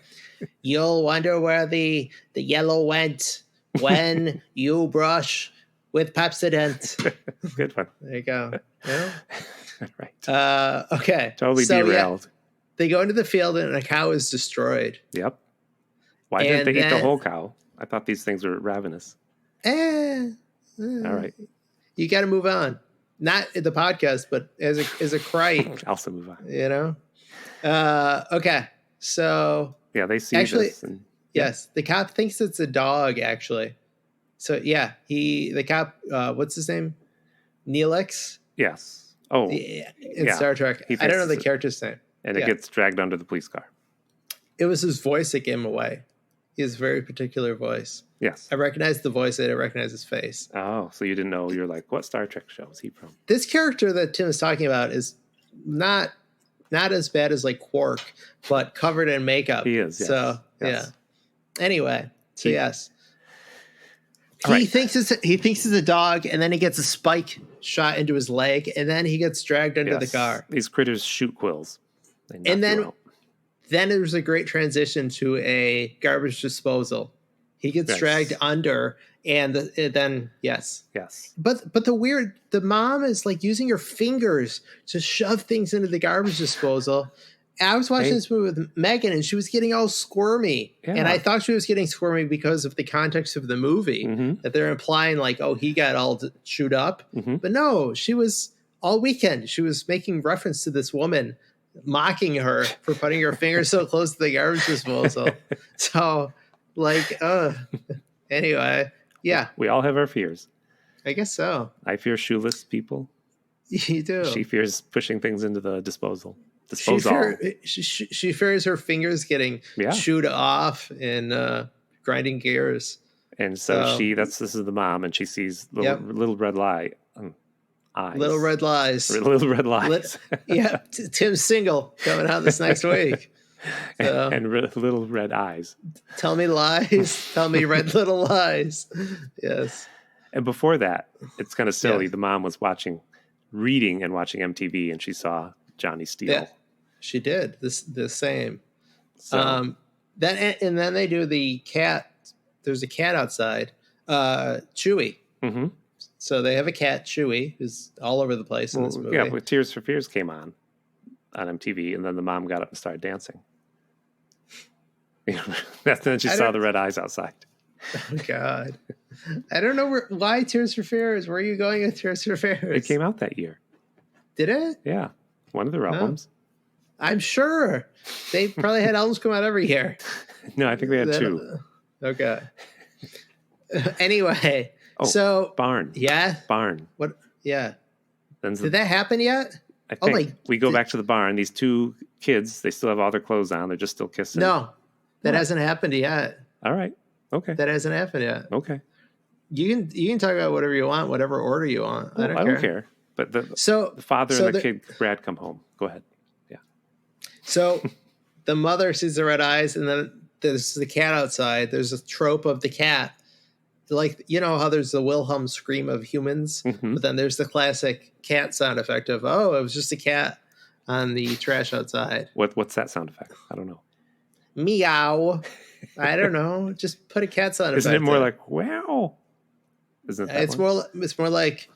You'll wonder where the yellow went when you brush with Pepsodent. Good one. There you go. Yeah. Right. Okay. Totally derailed. Yeah, they go into the field and a cow is destroyed. Yep. Why didn't they eat the whole cow? I thought these things were ravenous. All right. You got to move on. Not in the podcast, but as a Krite. Also move on. You know? Okay. So. Yeah, they see this. Yes. The cop thinks it's a dog, actually. So, yeah. The cop, what's his name? Neelix? Yes. Oh. In Star Trek. I don't know the character's name. And it gets dragged under the police car. It was his voice that gave him away. His very particular voice. Yes. I recognized the voice. I didn't recognize his face. Oh, so you didn't know. You're like, what Star Trek show is he from? This character that Tim is talking about is not as bad as like Quark, but covered in makeup. He is, yes. So, yes. Yeah. Anyway, so yes. He thinks it's a dog, and then he gets a spike shot into his leg, and then he gets dragged under the car. These critters shoot quills. And then there's a great transition to a garbage disposal. He gets dragged under, and then yes. But the mom is like using her fingers to shove things into the garbage disposal, I was watching Hey. this movie with Megan, and she was getting all squirmy. Yeah. And I thought she was getting squirmy because of the context of the movie, Mhm. that they're implying like, oh, he got all chewed up. Mhm. But no, she was all weekend. She was making reference to this woman, mocking her for putting her finger so close to the garbage disposal. So, like, anyway, yeah, We all have our fears. I guess so. I fear shoeless people. You do. She fears pushing things into the disposal. She fears her fingers getting Yeah. chewed off and grinding gears. And so So- this is the mom, and she sees little red eyes. Little red lies. Little red lies. Yeah, Tim's single coming out this next week. So, and little red eyes. tell me lies. Tell me red little lies. Yes. And before that, it's kind of silly. Yeah. The mom was reading and watching MTV, and she saw Johnny Steele. Yeah, she did the same. So, And then they do the cat. There's a cat outside, Chewy. mhm. So they have a cat, Chewy, who's all over the place in this movie. Yeah, but Tears for Fears came on MTV, and then the mom got up and started dancing. Then she saw the red eyes outside. Oh God, I don't know why Tears for Fears. Where are you going with Tears for Fears? It came out that year. Did it? Yeah, one of their albums. I'm sure they probably had albums come out every year. No, I think they had two. Okay. Anyway, Oh, so Barn. yeah, Barn. what? Yeah, Then did that happen yet? I Oh think my- we go back to the barn. These two kids, they still have all their clothes on. They're just still kissing. No, that What? hasn't happened yet. All right. Okay. That hasn't happened yet. Okay. You can talk about whatever you want, whatever order you want. Well, I don't care. But the So father so and the kid, Brad, come home. Go ahead. So the mother sees the red eyes, and then there's the cat outside. There's a trope of the cat. Like, you know how there's the Wilhelm scream of humans, Mhm. but then there's the classic cat sound effect of, oh, it was just a cat on the trash outside. What's that sound effect? I don't know. Meow. I don't know. Just put a cat sound effect. Isn't it more in. like wow? Isn't it that It's one? more like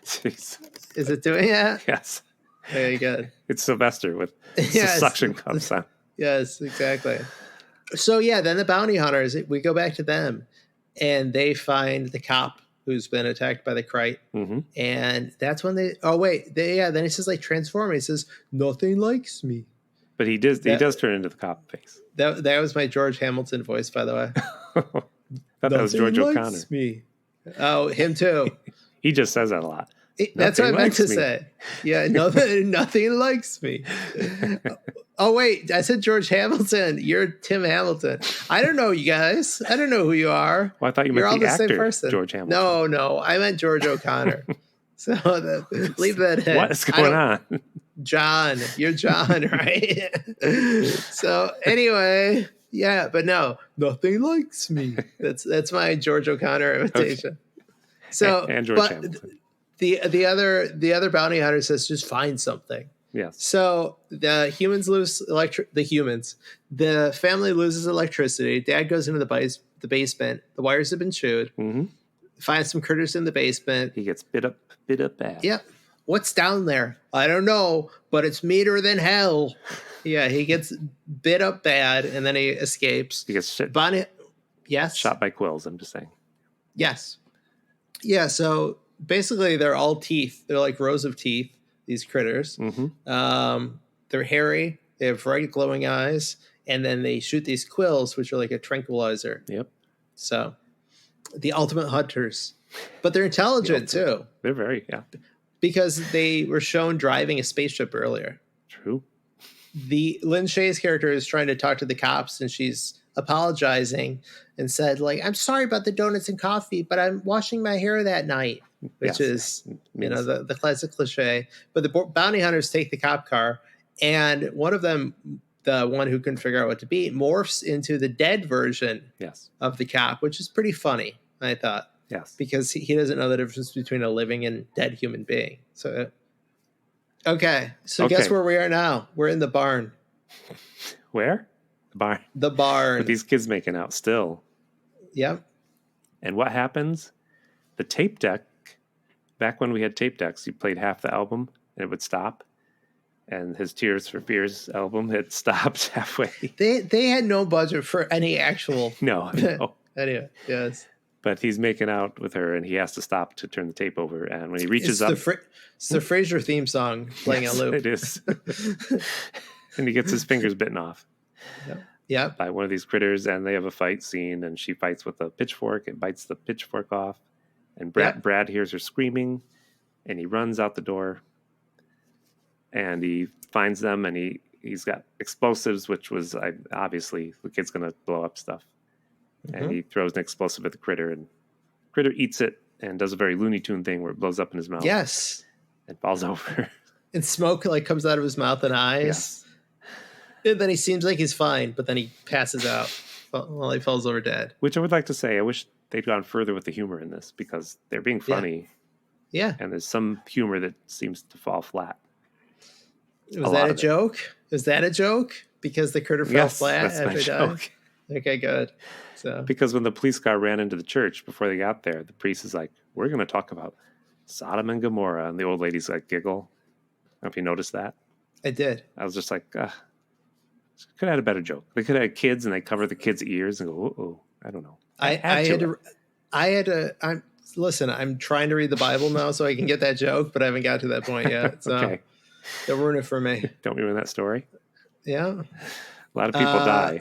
Jeez. is it doing that? Yes. Very good. It's Sylvester with Yes. suction cup sound. Yes, exactly. So yeah, then the bounty hunters, we go back to them, and they find the cop who's been attacked by the Krite, Mm-hmm. and that's when then he says like transform. He says nothing likes me. But he does turn into the cop face. That was my George Hamilton voice, by the way. I thought that was George Nothing O'Connor. likes me. Oh, him too. He just says that a lot. That's what I Nothing meant to likes me. say. Yeah, nothing likes me. Oh wait, I said George Hamilton. You're Tim Hamilton. I don't know you guys. I don't know who you are. Well, I thought you You're meant all the the same actor, person. George Hamilton. No, I meant George O'Connor. So leave that in. What is I going don't- on? John, you're John, right? So anyway, yeah, but no, nothing likes me. That's my George O'Connor imitation. So And George Hamilton. the other bounty hunter says just find something. Yes. So the humans lose the family loses electricity. Dad goes into the basement. The wires have been chewed. Mm-hmm. Finds some critters in the basement. He gets bit up bad. Yep. What's down there? I don't know, but it's meaner than hell. Yeah, he gets bit up bad, and then he escapes. He gets Bonnie, yes, shot by quills. I'm just saying. yes, yeah. So basically, they're all teeth. They're like rows of teeth. These critters. Mm-hmm. They're hairy. They have bright glowing eyes, and then they shoot these quills, which are like a tranquilizer. Yep. So, the ultimate hunters, but they're intelligent too, They're very because they were shown driving a spaceship earlier. true. The Lynn Shay's character is trying to talk to the cops, and she's apologizing and said, like, I'm sorry about the donuts and coffee, but I'm washing my hair that night, which Yes. is, the classic cliche. But the bounty hunters take the cop car, and one of them, the one who couldn't figure out what to beat, morphs into the dead version Yes. of the cop, which is pretty funny, I thought, Yes. because he doesn't know the difference between a living and dead human being. So, okay. So guess Okay. where we are now? We're in the barn. Where? The barn. The barn. With these kids making out still. Yep. And what happens? The tape deck, back when we had tape decks, you played half the album and it would stop. And his Tears for Fears album had stopped halfway. They had no budget for any actual. No. Anyway, yes. But he's making out with her, and he has to stop to turn the tape over. And when he reaches up, it's the Frasier theme song playing on loop. It is. And he gets his fingers bitten off. Yep. By one of these critters, and they have a fight scene, and she fights with a pitchfork. It bites the pitchfork off, and Brad hears her screaming, and he runs out the door, and he finds them, and he's got explosives, which was obviously the kid's going to blow up stuff. And he throws an explosive at the critter, and critter eats it and does a very Looney Tune thing where it blows up in his mouth. Yes. And falls over. And smoke comes out of his mouth and eyes. Yeah. And then he seems like he's fine, but then he passes out while he falls over dead. Which I would like to say, I wish they'd gone further with the humor in this, because they're being funny. Yeah. And there's some humor that seems to fall flat. Was that a joke? Is that a joke? Because the critter fell flat after he died? Okay, good. So. Because when the police car ran into the church before they got there, the priest is like, "We're going to talk about Sodom and Gomorrah," and the old lady's like, giggle. I don't know if you noticed that. I did. I was just like, could have had a better joke. They could have had kids, and they cover the kids' ears and go, "Uh-oh." I don't know. I had to. Listen, I'm trying to read the Bible now so I can get that joke, but I haven't got to that point yet. So okay. Don't ruin it for me. Don't ruin that story. Yeah. A lot of people die.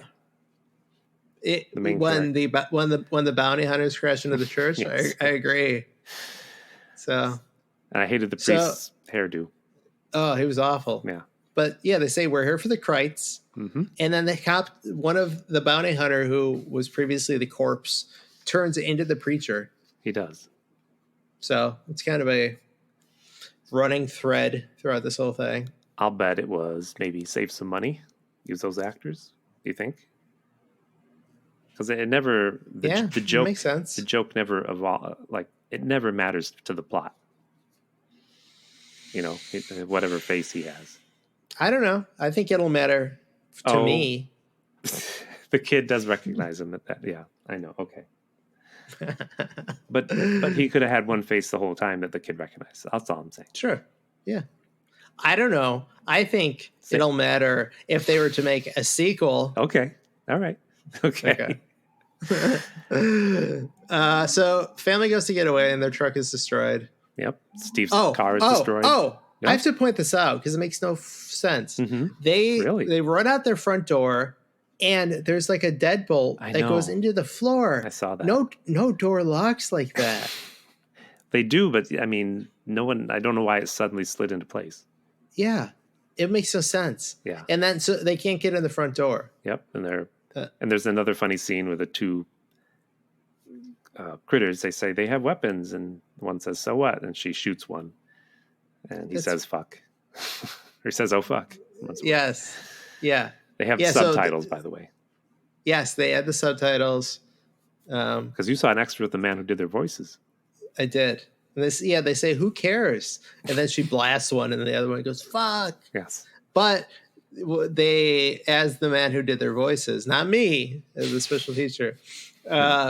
When the bounty hunters crash into the church, yes. I agree. So, and I hated the priest's hairdo. Oh, he was awful. Yeah, but yeah, they say we're here for the Krites, and then the cop, one of the bounty hunter who was previously the corpse, turns into the preacher. He does. So it's kind of a running thread throughout this whole thing. I'll bet it was maybe save some money, use those actors. Do you think? Because it never the joke makes sense. The joke never evolved. Like it never matters to the plot. You know, whatever face he has. I don't know. I think it'll matter to me. The kid does recognize him at that. Yeah, I know. Okay. but he could have had one face the whole time that the kid recognized. That's all I'm saying. Sure. Yeah. I don't know. I think it'll matter if they were to make a sequel. Okay. All right. Okay. So family goes to get away and their truck is destroyed. Yep. Steve's car is destroyed. Yep. I have to point this out because it makes no sense. Mm-hmm. They run out their front door and there's like a deadbolt that goes into the floor. I saw that. No door locks like that. They do, but I mean, no one. I don't know why it suddenly slid into place. Yeah, it makes no sense. Yeah, and then so they can't get in the front door. Yep, and there's another funny scene with the two critters. They say they have weapons, and one says, "So what?" And she shoots one, and he says, "Fuck," or he says, "Oh fuck." Yes, yeah. They have subtitles, by the way. Yes, they had the subtitles. Because you saw an extra with the man who did their voices. I did. And they say, "Who cares?" And then she blasts one, and the other one goes, "Fuck." Yes. But as the man who did their voices, not me, as a special teacher,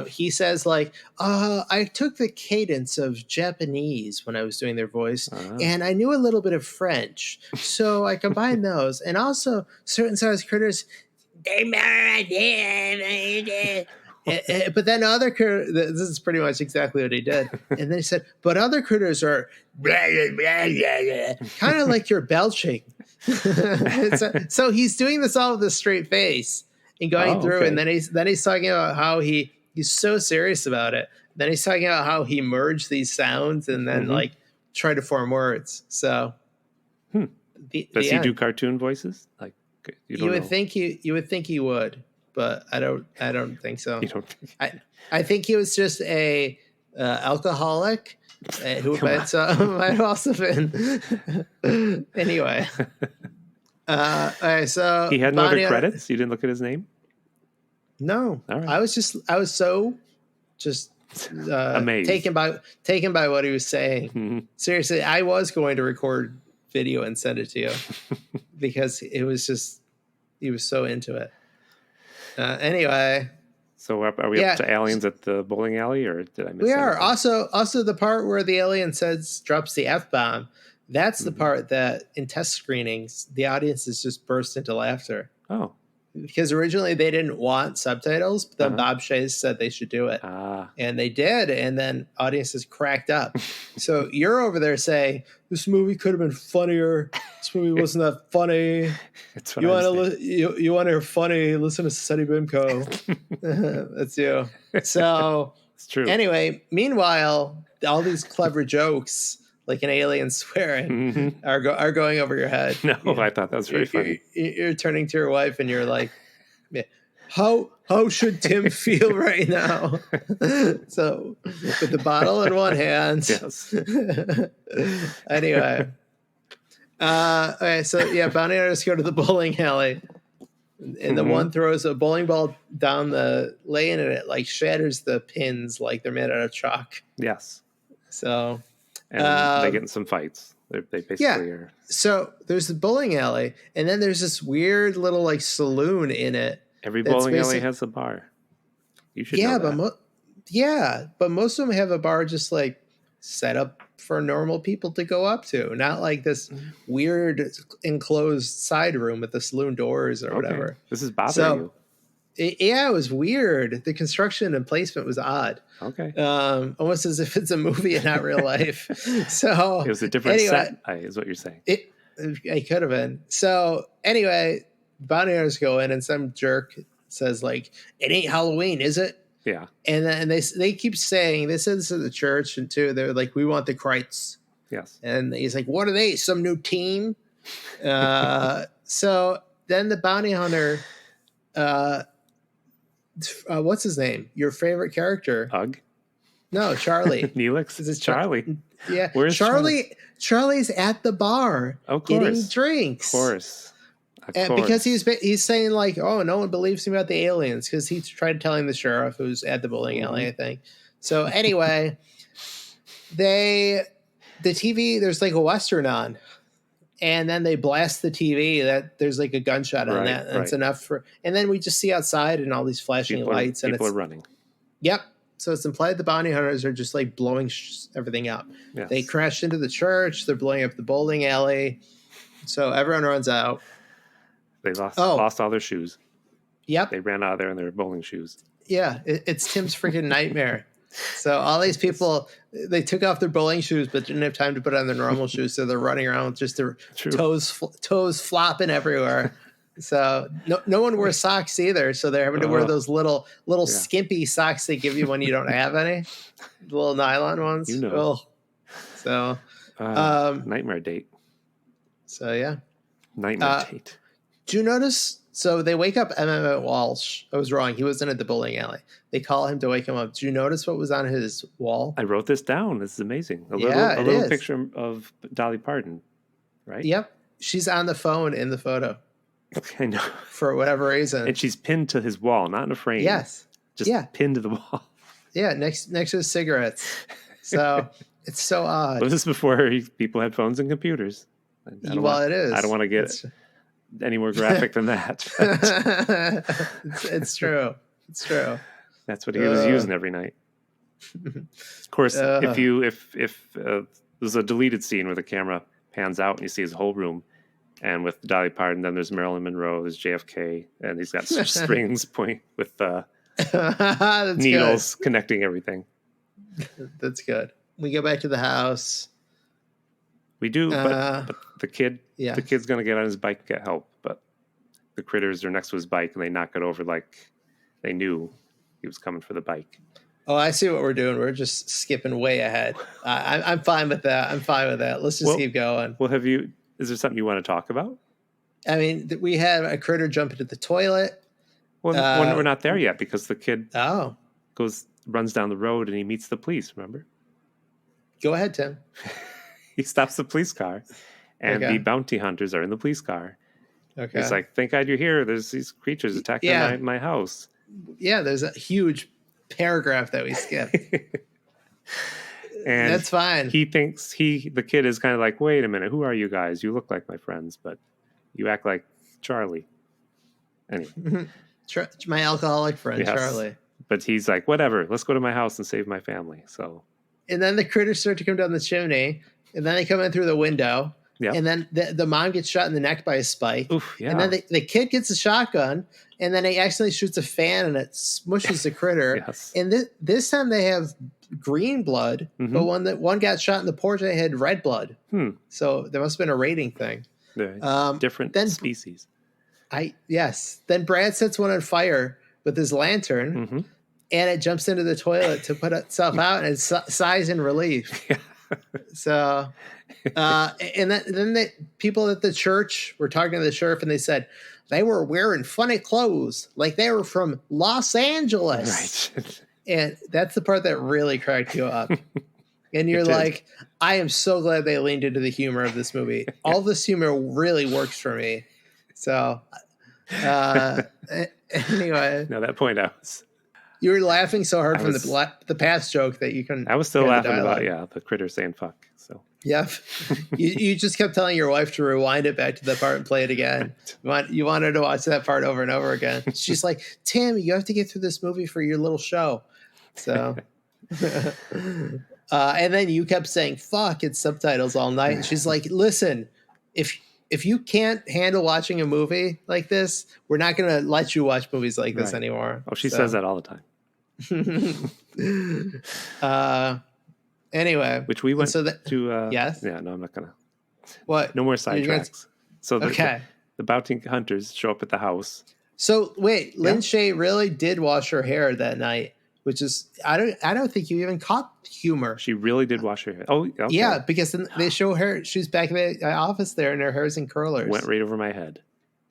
he says like, I took the cadence of Japanese when I was doing their voice, and I knew a little bit of French, so I combined those, and also certain size critters. But then other critters, this is pretty much exactly what he did. And then he said, but other critters are kind of like you're belching. So he's doing this all with a straight face and going through. Okay. And then he's talking about how he's so serious about it. Then he's talking about how he merged these sounds and then like try to form words. So does he do cartoon voices? Like you would think he would. But I don't think so. You don't think? I think he was just a alcoholic who might have also been. Anyway. Okay, so he had no other credits? You didn't look at his name? No. All right. I was so amazed. taken by what he was saying. Mm-hmm. Seriously, I was going to record video and send it to you because he was so into it. Anyway, so are we up to aliens at the bowling alley, or did I miss? We are also the part where the alien drops the F-bomb. That's the part that in test screenings, the audiences just burst into laughter. Oh. Because originally they didn't want subtitles, but then Bob Shays said they should do it. And they did, and then audiences cracked up. So you're over there saying, this movie could have been funnier. This movie wasn't that funny. You want to hear funny, listen to Seti Bimco. That's you. So it's true. Anyway, meanwhile, all these clever jokes, like an alien swearing, are going over your head. No, I thought that was very funny. You're turning to your wife and you're like, how should Tim feel right now? So with the bottle in one hand. Yes. Anyway. Okay, so yeah, bounty hunters go to the bowling alley. And the one throws a bowling ball down the lane and it like shatters the pins like they're made out of chalk. Yes. So and they get in some fights. They basically are. So there's the bowling alley, and then there's this weird little like saloon in it. Every bowling alley has a bar. You should know that. But most of them have a bar just like set up for normal people to go up to, not like this weird enclosed side room with the saloon doors or whatever. This is bothering you. It was weird. The construction and placement was odd. Okay. Almost as if it's a movie and not real life. So it was a different set, is what you're saying. It could have been. So anyway, bounty hunters go in and some jerk says like, "It ain't Halloween, is it?" Yeah. And then they keep saying, they said this at the church and too. They're like, "We want the Kreitz." Yes. And he's like, "What are they? Some new team?" So then the bounty hunter. What's his name? Your favorite character? Ugg? No, Charlie. Neelix? Is it Charlie? Yeah. Where's Charlie? Charlie's at the bar getting drinks. Of course. Because he's saying like, "Oh, no one believes me about the aliens," because he tried telling the sheriff who's at the bowling alley, I think. So anyway, the TV, there's like a Western on. And then they blast the TV. That there's like a gunshot on that. And it's enough for. And then we just see outside and all these flashing lights. People are running. Yep. So it's implied the bounty hunters are just like blowing everything up. Yes. They crash into the church. They're blowing up the bowling alley. So everyone runs out. They lost all their shoes. Yep. They ran out of there in their bowling shoes. Yeah. It's Tim's freaking nightmare. So all these people, they took off their bowling shoes, but didn't have time to put on their normal shoes. So they're running around with just their toes flopping everywhere. So no one wears socks either. So they're having to wear those little skimpy socks they give you when you don't have any, the little nylon ones. You know. So nightmare date. So yeah, nightmare date. Do you notice? So they wake up Emmett Walsh. I was wrong. He wasn't at the bowling alley. They call him to wake him up. Do you notice what was on his wall? I wrote this down. This is amazing. A little picture of Dolly Parton, right? Yep. She's on the phone in the photo. I know. For whatever reason. And she's pinned to his wall, not in a frame. Yes. Just pinned to the wall. Yeah, next to his cigarettes. So it's so odd. Well, this is before people had phones and computers. It is. I don't want to get any more graphic than that. It's true. It's true. That's what he was using every night. Of course, if there's a deleted scene where the camera pans out and you see his whole room, and with Dolly Parton, then there's Marilyn Monroe, there's JFK, and he's got strings with needles connecting everything. That's good. We go back to the house. We do, but the kid's going to get on his bike and get help, but the critters are next to his bike and they knock it over like they knew he was coming for the bike. Oh, I see what we're doing. We're just skipping way ahead. I'm fine with that. Let's just keep going. Well, is there something you want to talk about? I mean, we had a critter jump into the toilet. Well, we're not there yet because the kid runs down the road and he meets the police, remember? Go ahead, Tim. He stops the police car, and the bounty hunters are in the police car. Okay. He's like, "Thank God you're here. There's these creatures attacking my house." Yeah, there's a huge paragraph that we skipped. And that's fine. He thinks the kid is kind of like, "Wait a minute, who are you guys? You look like my friends, but you act like Charlie." Anyway, my alcoholic friend, Charlie. But he's like, "Whatever. Let's go to my house and save my family." So. And then the critters start to come down the chimney. and then they come in through the window. Yep. And then the mom gets shot in the neck by a spike. Oof, yeah. And then the kid gets a shotgun, and then he accidentally shoots a fan, and it smushes the critter. Yes. And this time they have green blood, but one got shot in the porch, they had red blood. So there must have been a rating thing. Different species. Then Brad sets one on fire with his lantern, and it jumps into the toilet to put itself out, and it sighs in relief. So, and then the people at the church were talking to the sheriff, and they said they were wearing funny clothes, like they were from Los Angeles. Right. And that's the part that really cracked you up. And you're like, I am so glad they leaned into the humor of this movie. All this humor really works for me. So, anyway. Now that point you were laughing so hard from the past joke that you couldn't. I was still laughing about the critter saying fuck. So yeah, you just kept telling your wife to rewind it back to that part and play it again. You wanted to watch that part over and over again. She's like, Tim, you have to get through this movie for your little show. So, and then you kept saying fuck in subtitles all night. And she's like, listen, if you can't handle watching a movie like this, we're not going to let you watch movies like this anymore. Oh, she says that all the time. Anyway, which we went to. Yes. Yeah. No, I'm not gonna. What? No more sidetracks. So the bounty hunters show up at the house. So wait, Lin Shaye really did wash her hair that night, which is I don't think you even caught humor. She really did wash her hair. Oh, okay. Yeah, because then they show her she's back in the office there, and her hair's in curlers. Went right over my head.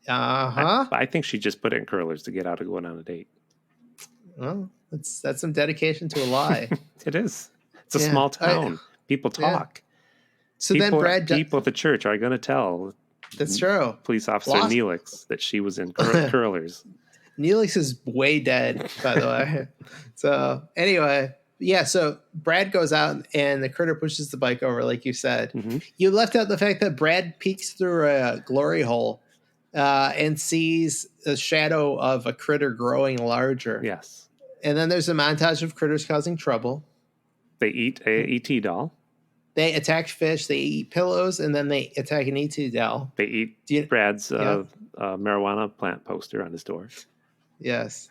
I think she just put it in curlers to get out of going on a date. Well, that's some dedication to a lie. It is. It's a small town. People talk. So then people at the church are going to tell. That's true. Police officer Neelix that she was in curlers. Neelix is way dead, by the way. So anyway, so Brad goes out and the critter pushes the bike over, like you said. You left out the fact that Brad peeks through a glory hole and sees a shadow of a critter growing larger. Yes. And then there's a montage of critters causing trouble. They eat a E.T. doll. They attack fish. They eat pillows, and then they attack an E.T. doll. They eat Brad's marijuana plant poster on his door. Yes.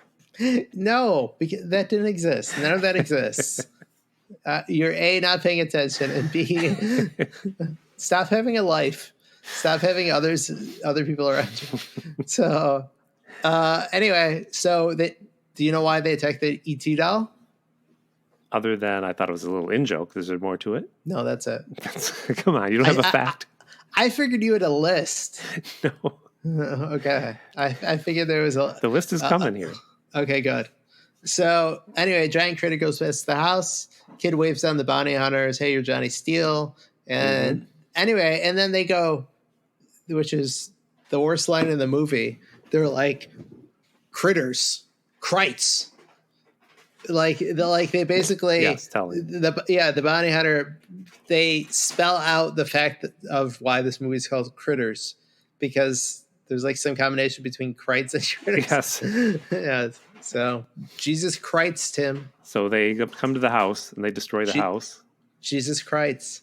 No, because that didn't exist. None of that exists. You're A, not paying attention, and B, stop having a life. Stop having other people around you. So, anyway, do you know why they attacked the E.T. doll? Other than I thought it was a little in-joke. Is there more to it? No, that's it. Come on, you don't have a fact. I figured you had a list. No. Okay. I figured there was The list is coming here. Okay, good. So anyway, giant critter goes past the house. Kid waves down the bounty hunters. Hey, you're Johnny Steele. And anyway, and then they go, which is the worst line in the movie. They're like, critters, krites. They basically the bounty hunter, they spell out the fact of why this movie is called Critters, because there's like some combination between krites and critters. Yes. Yeah. So Jesus Christ, Tim. So they come to the house and they destroy the house. Jesus Christ.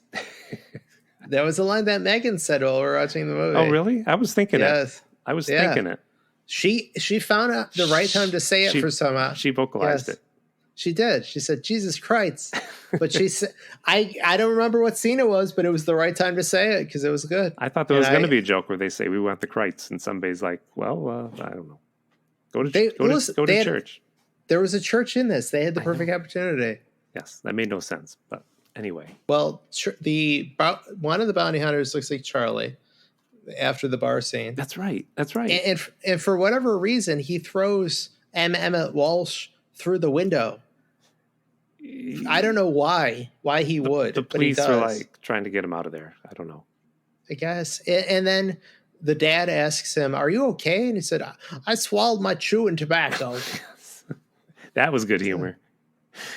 That was the line that Megan said while we were watching the movie. Oh, really? I was thinking it. I was thinking it. She found out the right time to say it for some. She vocalized it. She did. She said, Jesus Christ. But she said, I don't remember what scene it was, but it was the right time to say it because it was good. I thought there was going to be a joke where they say, we want the krites. And somebody's like, well, I don't know. Go to church. There was a church in this. They had the perfect opportunity. Yes, that made no sense. But anyway. Well, one of the bounty hunters looks like Charlie after the bar scene. That's right. And for whatever reason, he throws Emmett Walsh through the window. I don't know why he would. The police are like trying to get him out of there. I don't know. I guess. And then the dad asks him, "Are you okay?" And he said, "I swallowed my chewing tobacco." That was good humor.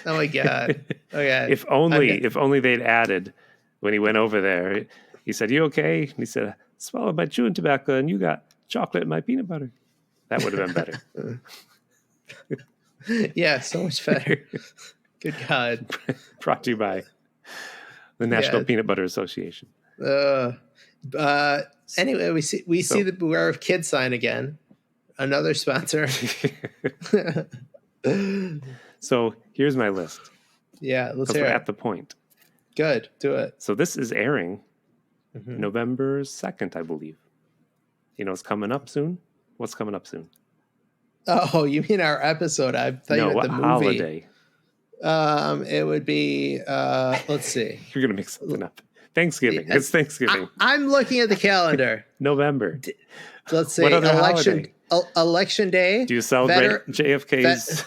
Oh my god. Okay. If only they'd added when he went over there. He said, "You okay?" And he said, "I swallowed my chewing tobacco, and you got chocolate in my peanut butter." That would have been better. Yeah, so much better. Good God. Brought to you by The National Peanut Butter Association. Anyway, we see the Beware of Kids sign again. Another sponsor. So here's my list. Yeah, let's Because hear we're it. at the point. Good, do it. So this is airing November 2nd, I believe. You know, it's coming up soon. What's coming up soon? Oh, you mean our episode? I thought you meant the movie. Holiday? It would be. Let's see. You're gonna make something up. Thanksgiving. It's Thanksgiving. I'm looking at the calendar. November. Let's see. What other holiday? Election Day. Do you celebrate JFK's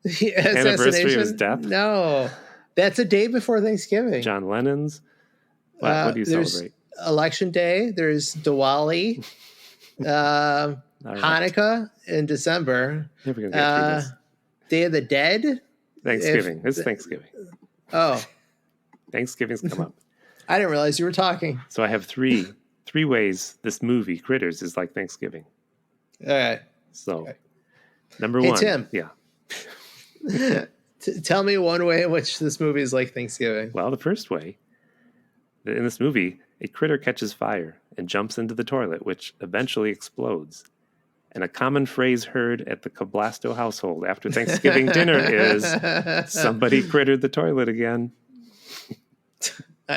anniversary of his death? No, that's a day before Thanksgiving. John Lennon's. What do you celebrate? Election Day. There's Diwali. Right. Hanukkah in December. Never gonna get through this. Day of the Dead. Thanksgiving. It's Thanksgiving. Oh, Thanksgiving's come up. I didn't realize you were talking. So I have three ways this movie Critters is like Thanksgiving. All right. So number Hey, one, Tim. yeah. Tell me one way in which this movie is like Thanksgiving. Well, the first way, in this movie, a critter catches fire and jumps into the toilet, which eventually explodes. And a common phrase heard at the Cablasto household after Thanksgiving dinner is, somebody crittered the toilet again.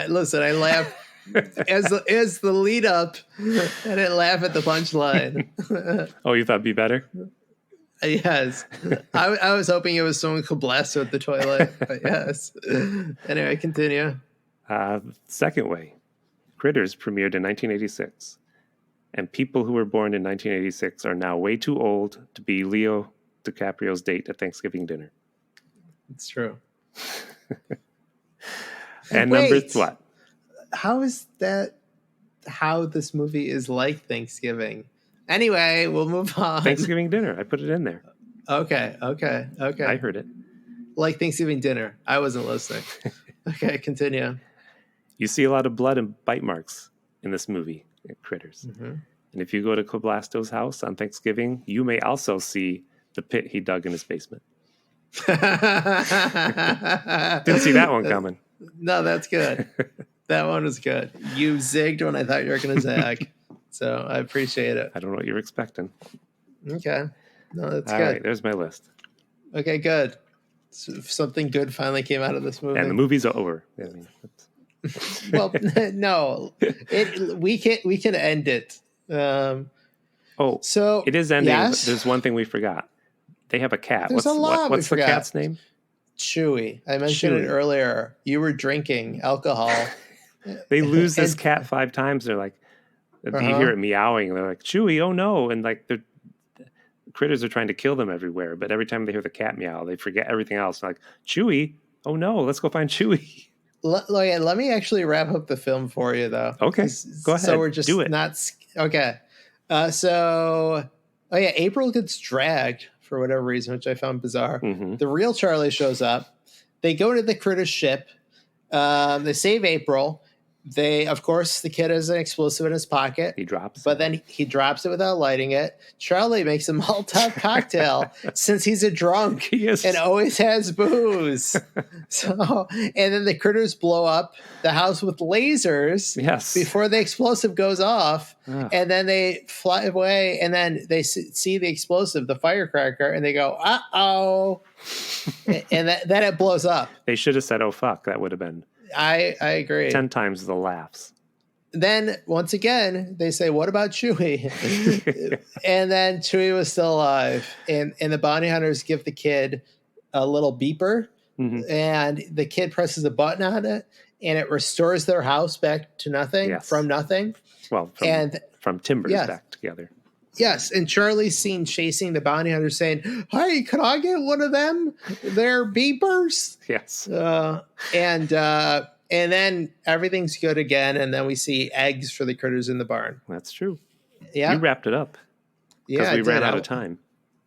Listen, I laugh as the lead up. I didn't laugh at the punchline. Oh, you thought it'd be better? Yes. I was hoping it was someone Cablasto at the toilet. But yes. Anyway, continue. Second way, Critters premiered in 1986. And people who were born in 1986 are now way too old to be Leo DiCaprio's date at Thanksgiving dinner. It's true. And Wait, number what? How is that how this movie is like Thanksgiving? Anyway, we'll move on. Thanksgiving dinner. I put it in there. Okay. I heard it. Like Thanksgiving dinner. I wasn't listening. Okay, continue. You see a lot of blood and bite marks in this movie, Critters. Mm-hmm. And if you go to Cablasto's house on Thanksgiving, you may also see the pit he dug in his basement. Didn't see that one coming. No, that's good. That one was good. You zigged when I thought you were going to zag. So I appreciate it. I don't know what you were expecting. Okay. No, that's All good. right, there's my list. Okay, good. So something good finally came out of this movie. And the movie's over. I mean, Well, no, we can end it. So it is ending. Yes? There's one thing we forgot. They have a cat. There's a lot what's we the forgot. cat's name? Chewy. I mentioned it earlier. You were drinking alcohol. They lose this cat 5 times. They're like, you hear it meowing. And they're like, Chewy, oh no! And like the critters are trying to kill them everywhere. But every time they hear the cat meow, they forget everything else. They're like, Chewy, oh no, let's go find Chewy. Let me actually wrap up the film for you, though. Okay, go ahead. So we're just do it. Okay. April gets dragged for whatever reason, which I found bizarre. Mm-hmm. The real Charlie shows up. They go to the critter ship. They save April. Of course, the kid has an explosive in his pocket. He drops, but then he drops it without lighting it. Charlie makes a Molotov cocktail since he's a drunk and always has booze. And then the critters blow up the house with lasers before the explosive goes off. And then they fly away, and then they see the explosive, the firecracker, and they go, uh-oh. And then it blows up. They should have said, oh, fuck. That would have been... I agree. 10 times the laughs. Then once again, they say, what about Chewy? And then Chewy was still alive. And the bounty hunters give the kid a little beeper. Mm-hmm. And the kid presses a button on it. And it restores their house back to nothing from nothing. Well, from timbers back together. Yes, and Charlie's seen chasing the bounty hunter saying, hey, can I get one of them? They're beepers. Yes. And then everything's good again, and then we see eggs for the critters in the barn. That's true. Yeah. You wrapped it up. Yeah, we ran out of time.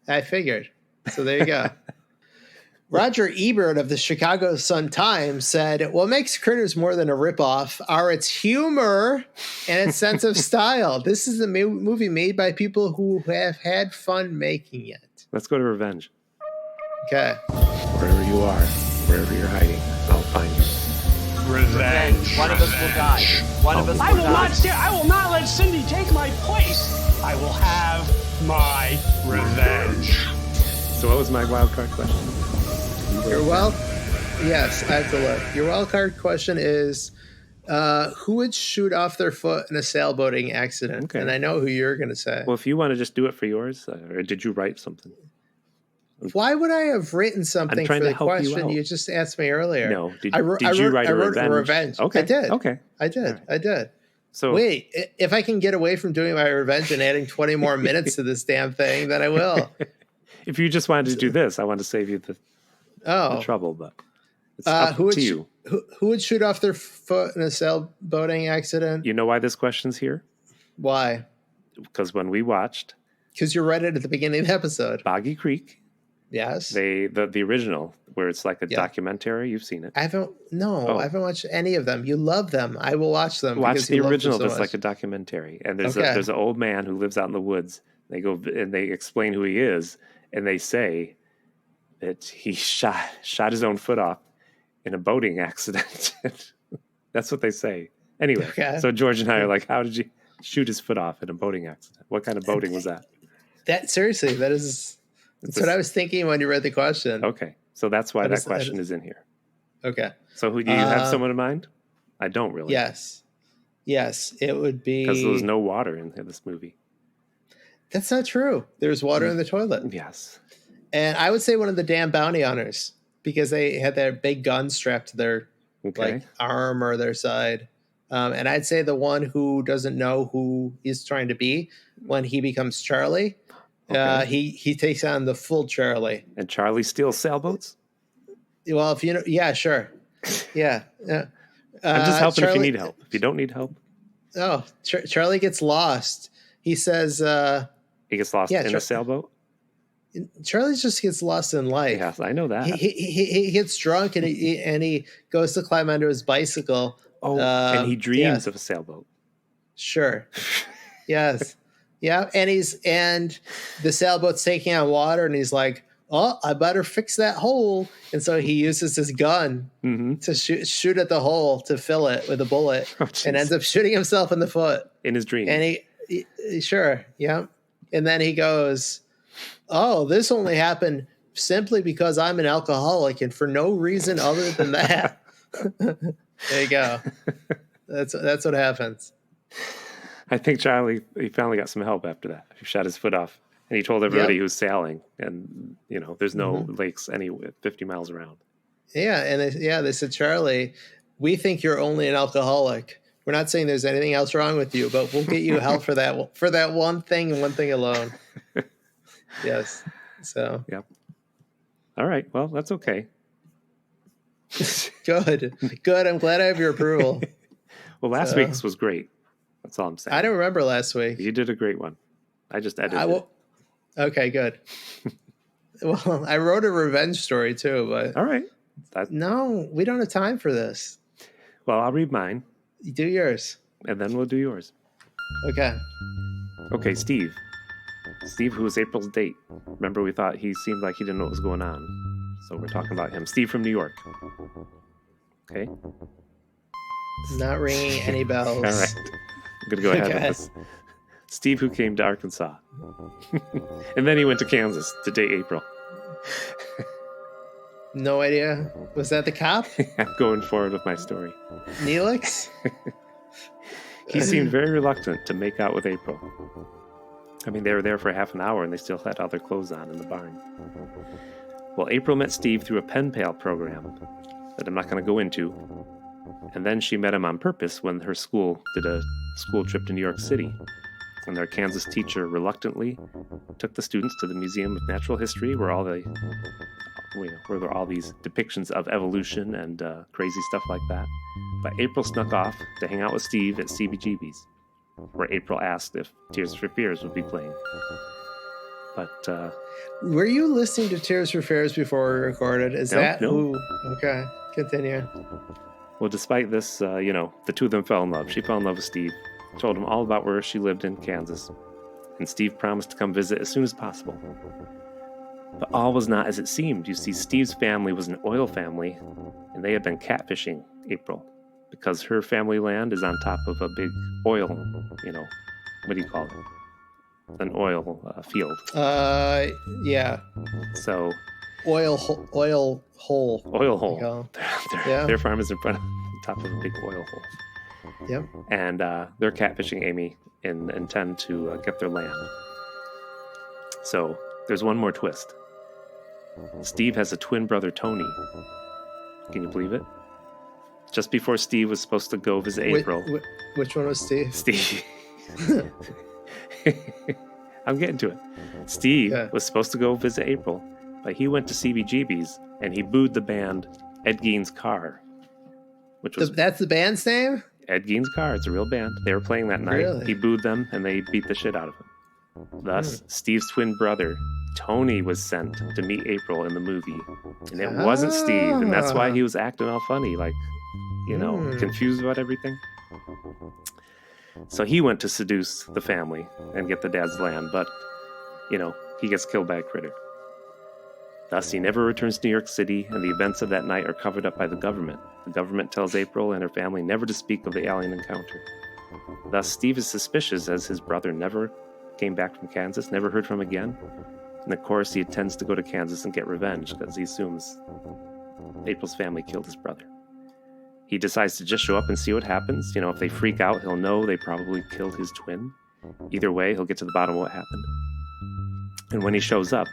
I figured. So there you go. Roger Ebert of the Chicago Sun-Times said, what makes Critters more than a ripoff are its humor and its sense of style. This is a movie made by people who have had fun making it. Let's go to Revenge. Okay. Wherever you are, wherever you're hiding, I'll find you. Revenge. One of us will die. One of us will die. I will not let Cindy take my place. I will have my revenge. So what was my wild card question? Yes, I have to look. Your wild card question is who would shoot off their foot in a sailboating accident? Okay. And I know who you're going to say. Well, if you want to just do it for yours, or did you write something? Why would I have written something for trying the to help you question? out. You just asked me earlier. No. Did I you write a wrote revenge? Okay. I did. Okay. I did. Right. I did. So Wait, if I can get away from doing my revenge and adding 20 more minutes to this damn thing, then I will. if you just wanted to do this, I want to save you the trouble, but it's up to you. Who would shoot off their foot in a sailboating accident? You know why this question's here? Why? Because when we watched Because you read it at the beginning of the episode. Boggy Creek, Yes. the original, where it's like a documentary. You've seen it. I haven't watched any of them. You love them. I will watch them. Watch because the you love them original. so That's much. like a documentary, and there's Okay. there's an old man who lives out in the woods. They go and they explain who he is, and they say that he shot his own foot off in a boating accident. That's what they say. Anyway, so George and I are like, how did you shoot his foot off in a boating accident? What kind of boating was that? That's what I was thinking when you read the question. Okay, so that's why that question is in here. Okay. So who do you have someone in mind? I don't really. Yes, it would be because there was no water in this movie. That's not true. There's water in the toilet. Yes. And I would say one of the damn bounty hunters because they had their big gun strapped to their arm or their side. And I'd say the one who doesn't know who he's trying to be when he becomes Charlie. He takes on the full Charlie. And Charlie steals sailboats? Well, if you know, yeah, sure. Yeah. I'm just helping if you need help. If you don't need help. Oh, Charlie gets lost. He says... he gets lost in a sailboat? Charlie just gets lost in life. Yes, I know that. He gets drunk and he goes to climb onto his bicycle. Oh, and he dreams of a sailboat. Sure. Yes. Yeah, and the sailboat's taking on water, and he's like, "Oh, I better fix that hole." And so he uses his gun to shoot at the hole to fill it with a bullet, and ends up shooting himself in the foot in his dream. And he sure, yeah. And then he goes, "Oh, this only happened simply because I'm an alcoholic, and for no reason other than that." There you go. That's what happens. I think Charlie, he finally got some help after that. He shot his foot off, and he told everybody he was sailing, and there's no lakes anywhere 50 miles around. Yeah, and they said, Charlie, we think you're only an alcoholic. We're not saying there's anything else wrong with you, but we'll get you help for that one thing and one thing alone. Yes. So. Yep. All right. Well, that's okay. Good. I'm glad I have your approval. Well, last week's was great. That's all I'm saying. I don't remember last week. You did a great one. I just edited it. Okay, good. Well, I wrote a revenge story too, but all right. No, we don't have time for this. Well, I'll read mine. You do yours. And then we'll do yours. Okay. Okay, Steve. Steve, who was April's date. Remember, we thought he seemed like he didn't know what was going on. So we're talking about him. Steve from New York. Okay. Not ringing any bells. All right. I'm going to go ahead with this. Steve, who came to Arkansas. And then he went to Kansas to date April. No idea. Was that the cop? I'm going forward with my story. Neelix? He seemed very reluctant to make out with April. I mean, they were there for half an hour and they still had all their clothes on in the barn. Well, April met Steve through a pen pal program that I'm not going to go into. And then she met him on purpose when her school did a school trip to New York City. And their Kansas teacher reluctantly took the students to the Museum of Natural History where there were all these depictions of evolution and crazy stuff like that. But April snuck off to hang out with Steve at CBGB's, where April asked if Tears for Fears would be playing. But were you listening to Tears for Fears before we recorded? No. Who? Okay, continue. Well, despite this, the two of them fell in love. She fell in love with Steve, told him all about where she lived in Kansas, and Steve promised to come visit as soon as possible. But all was not as it seemed. You see, Steve's family was an oil family, and they had been catfishing April because her family land is on top of a big oil, what do you call it? An oil field. Yeah. So Oil hole. oil hole. Yeah. Their farm is in front of top of a big oil hole. Yep. And they're catfishing Amy and intend to get their land. So there's one more twist. Steve has a twin brother, Tony. Can you believe it? Just before Steve was supposed to go visit April. Which one was Steve? Steve. I'm getting to it. Steve was supposed to go visit April, but he went to CBGB's and he booed the band Ed Gein's Car, which was that's the band's name? Ed Gein's Car. It's a real band. They were playing that night. Really? He booed them and they beat the shit out of him. Thus, Steve's twin brother, Tony, was sent to meet April in the movie. And it wasn't Steve, and that's why he was acting all funny, like, confused about everything. So he went to seduce the family and get the dad's land, but, he gets killed by a critter. Thus, he never returns to New York City, and the events of that night are covered up by the government. The government tells April and her family never to speak of the alien encounter. Thus, Steve is suspicious as his brother never came back from Kansas, never heard from him again. And of course, he intends to go to Kansas and get revenge because he assumes April's family killed his brother. He decides to just show up and see what happens. If they freak out, he'll know they probably killed his twin. Either way, he'll get to the bottom of what happened. And when he shows up,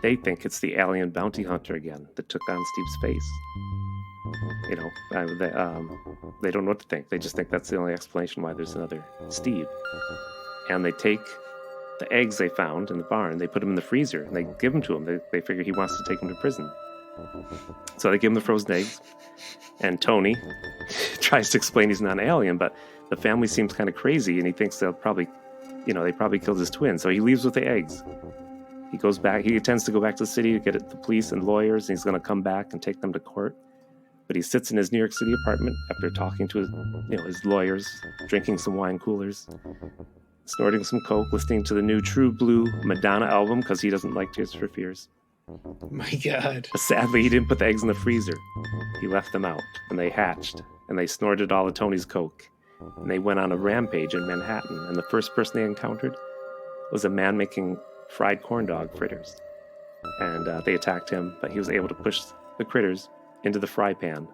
they think it's the alien bounty hunter again that took on Steve's face. They don't know what to think. They just think that's the only explanation why there's another Steve. And they take the eggs they found in the barn, they put them in the freezer, and they give them to him. They figure he wants to take them to prison. So they give him the frozen eggs, and Tony tries to explain he's not an alien, but the family seems kind of crazy, and he thinks they probably killed his twin. So he leaves with the eggs. He goes back. He intends to go back to the city to get the police and lawyers, and he's going to come back and take them to court. But he sits in his New York City apartment after talking to his lawyers, drinking some wine coolers, snorting some coke, listening to the new True Blue Madonna album because he doesn't like Tears for Fears. My God. But sadly, he didn't put the eggs in the freezer. He left them out, and they hatched, and they snorted all of Tony's coke. And they went on a rampage in Manhattan, and the first person they encountered was a man making fried corn dog fritters. And they attacked him, but he was able to push the critters into the fry pan.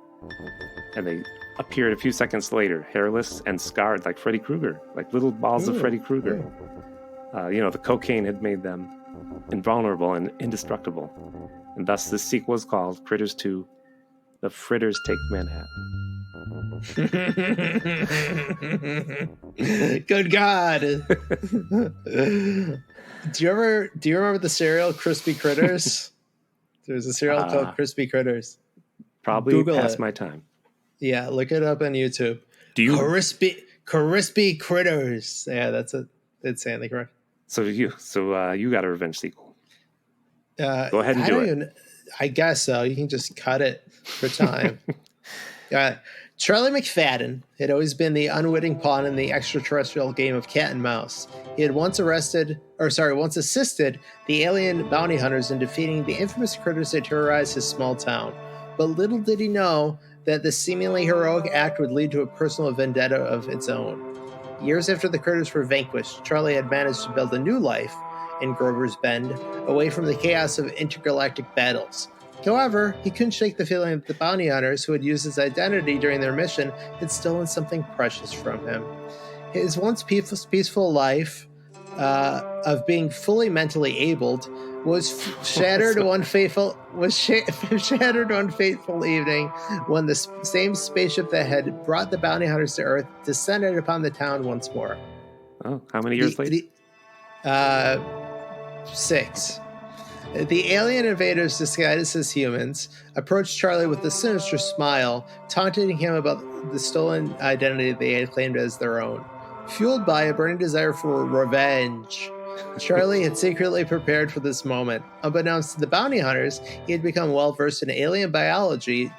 And they appeared a few seconds later, hairless and scarred like Freddy Krueger, like little balls of Freddy Krueger. The cocaine had made them invulnerable and indestructible. And thus this sequel is called Critters 2, The Fritters Take Manhattan. Good God. Do you remember the cereal Crispy Critters? There's a cereal called Crispy Critters. Probably Google past it. my time. Yeah, look it up on YouTube. Do you Crispy Critters? Yeah, that's it. It's insanely correct. So you got a revenge sequel. Go ahead and do it. I guess so. You can just cut it for time. Charlie McFadden had always been the unwitting pawn in the extraterrestrial game of cat and mouse. He had once assisted the alien bounty hunters in defeating the infamous critters that terrorized his small town. But little did he know that this seemingly heroic act would lead to a personal vendetta of its own. Years after the critters were vanquished, Charlie had managed to build a new life in Grover's Bend, away from the chaos of intergalactic battles. However, he couldn't shake the feeling that the bounty hunters who had used his identity during their mission had stolen something precious from him. His once peaceful life of being fully mentally abled was shattered one fateful evening when the same spaceship that had brought the bounty hunters to Earth descended upon the town once more. Oh, how many years later? 6. The alien invaders, disguised as humans, approached Charlie with a sinister smile, taunting him about the stolen identity they had claimed as their own. Fueled by a burning desire for revenge, Charlie had secretly prepared for this moment. Unbeknownst to the bounty hunters, he had become well-versed in alien biology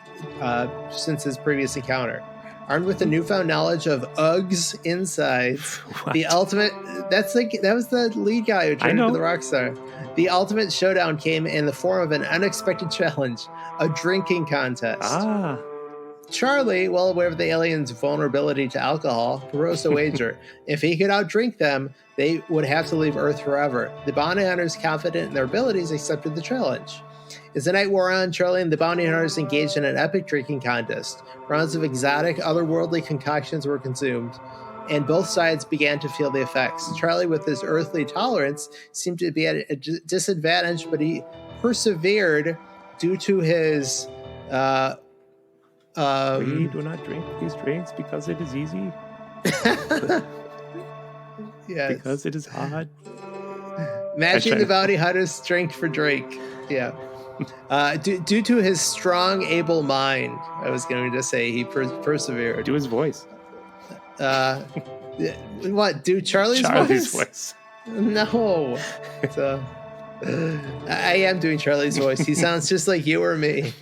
since his previous encounter. Armed with the newfound knowledge of Ugg's insides, the ultimate... that was the lead guy who turned into the rock star. The ultimate showdown came in the form of an unexpected challenge, a drinking contest. Charlie, well aware of the aliens' vulnerability to alcohol, proposed a wager. If he could outdrink them, they would have to leave Earth forever. The bounty hunters, confident in their abilities, accepted the challenge. As the night wore on, Charlie and the bounty hunters engaged in an epic drinking contest. Rounds of exotic, otherworldly concoctions were consumed, and both sides began to feel the effects. Charlie, with his earthly tolerance, seemed to be at a disadvantage, but he persevered due to his... we do not drink these drinks because it is easy. Yes. Because it is hard. Matching the bounty hunter's strength for Drake. Yeah. Due to his strong, able mind, I was going to say he persevered. Do his voice. What? Do Charlie's voice? No. So, I am doing Charlie's voice. He sounds just like you or me.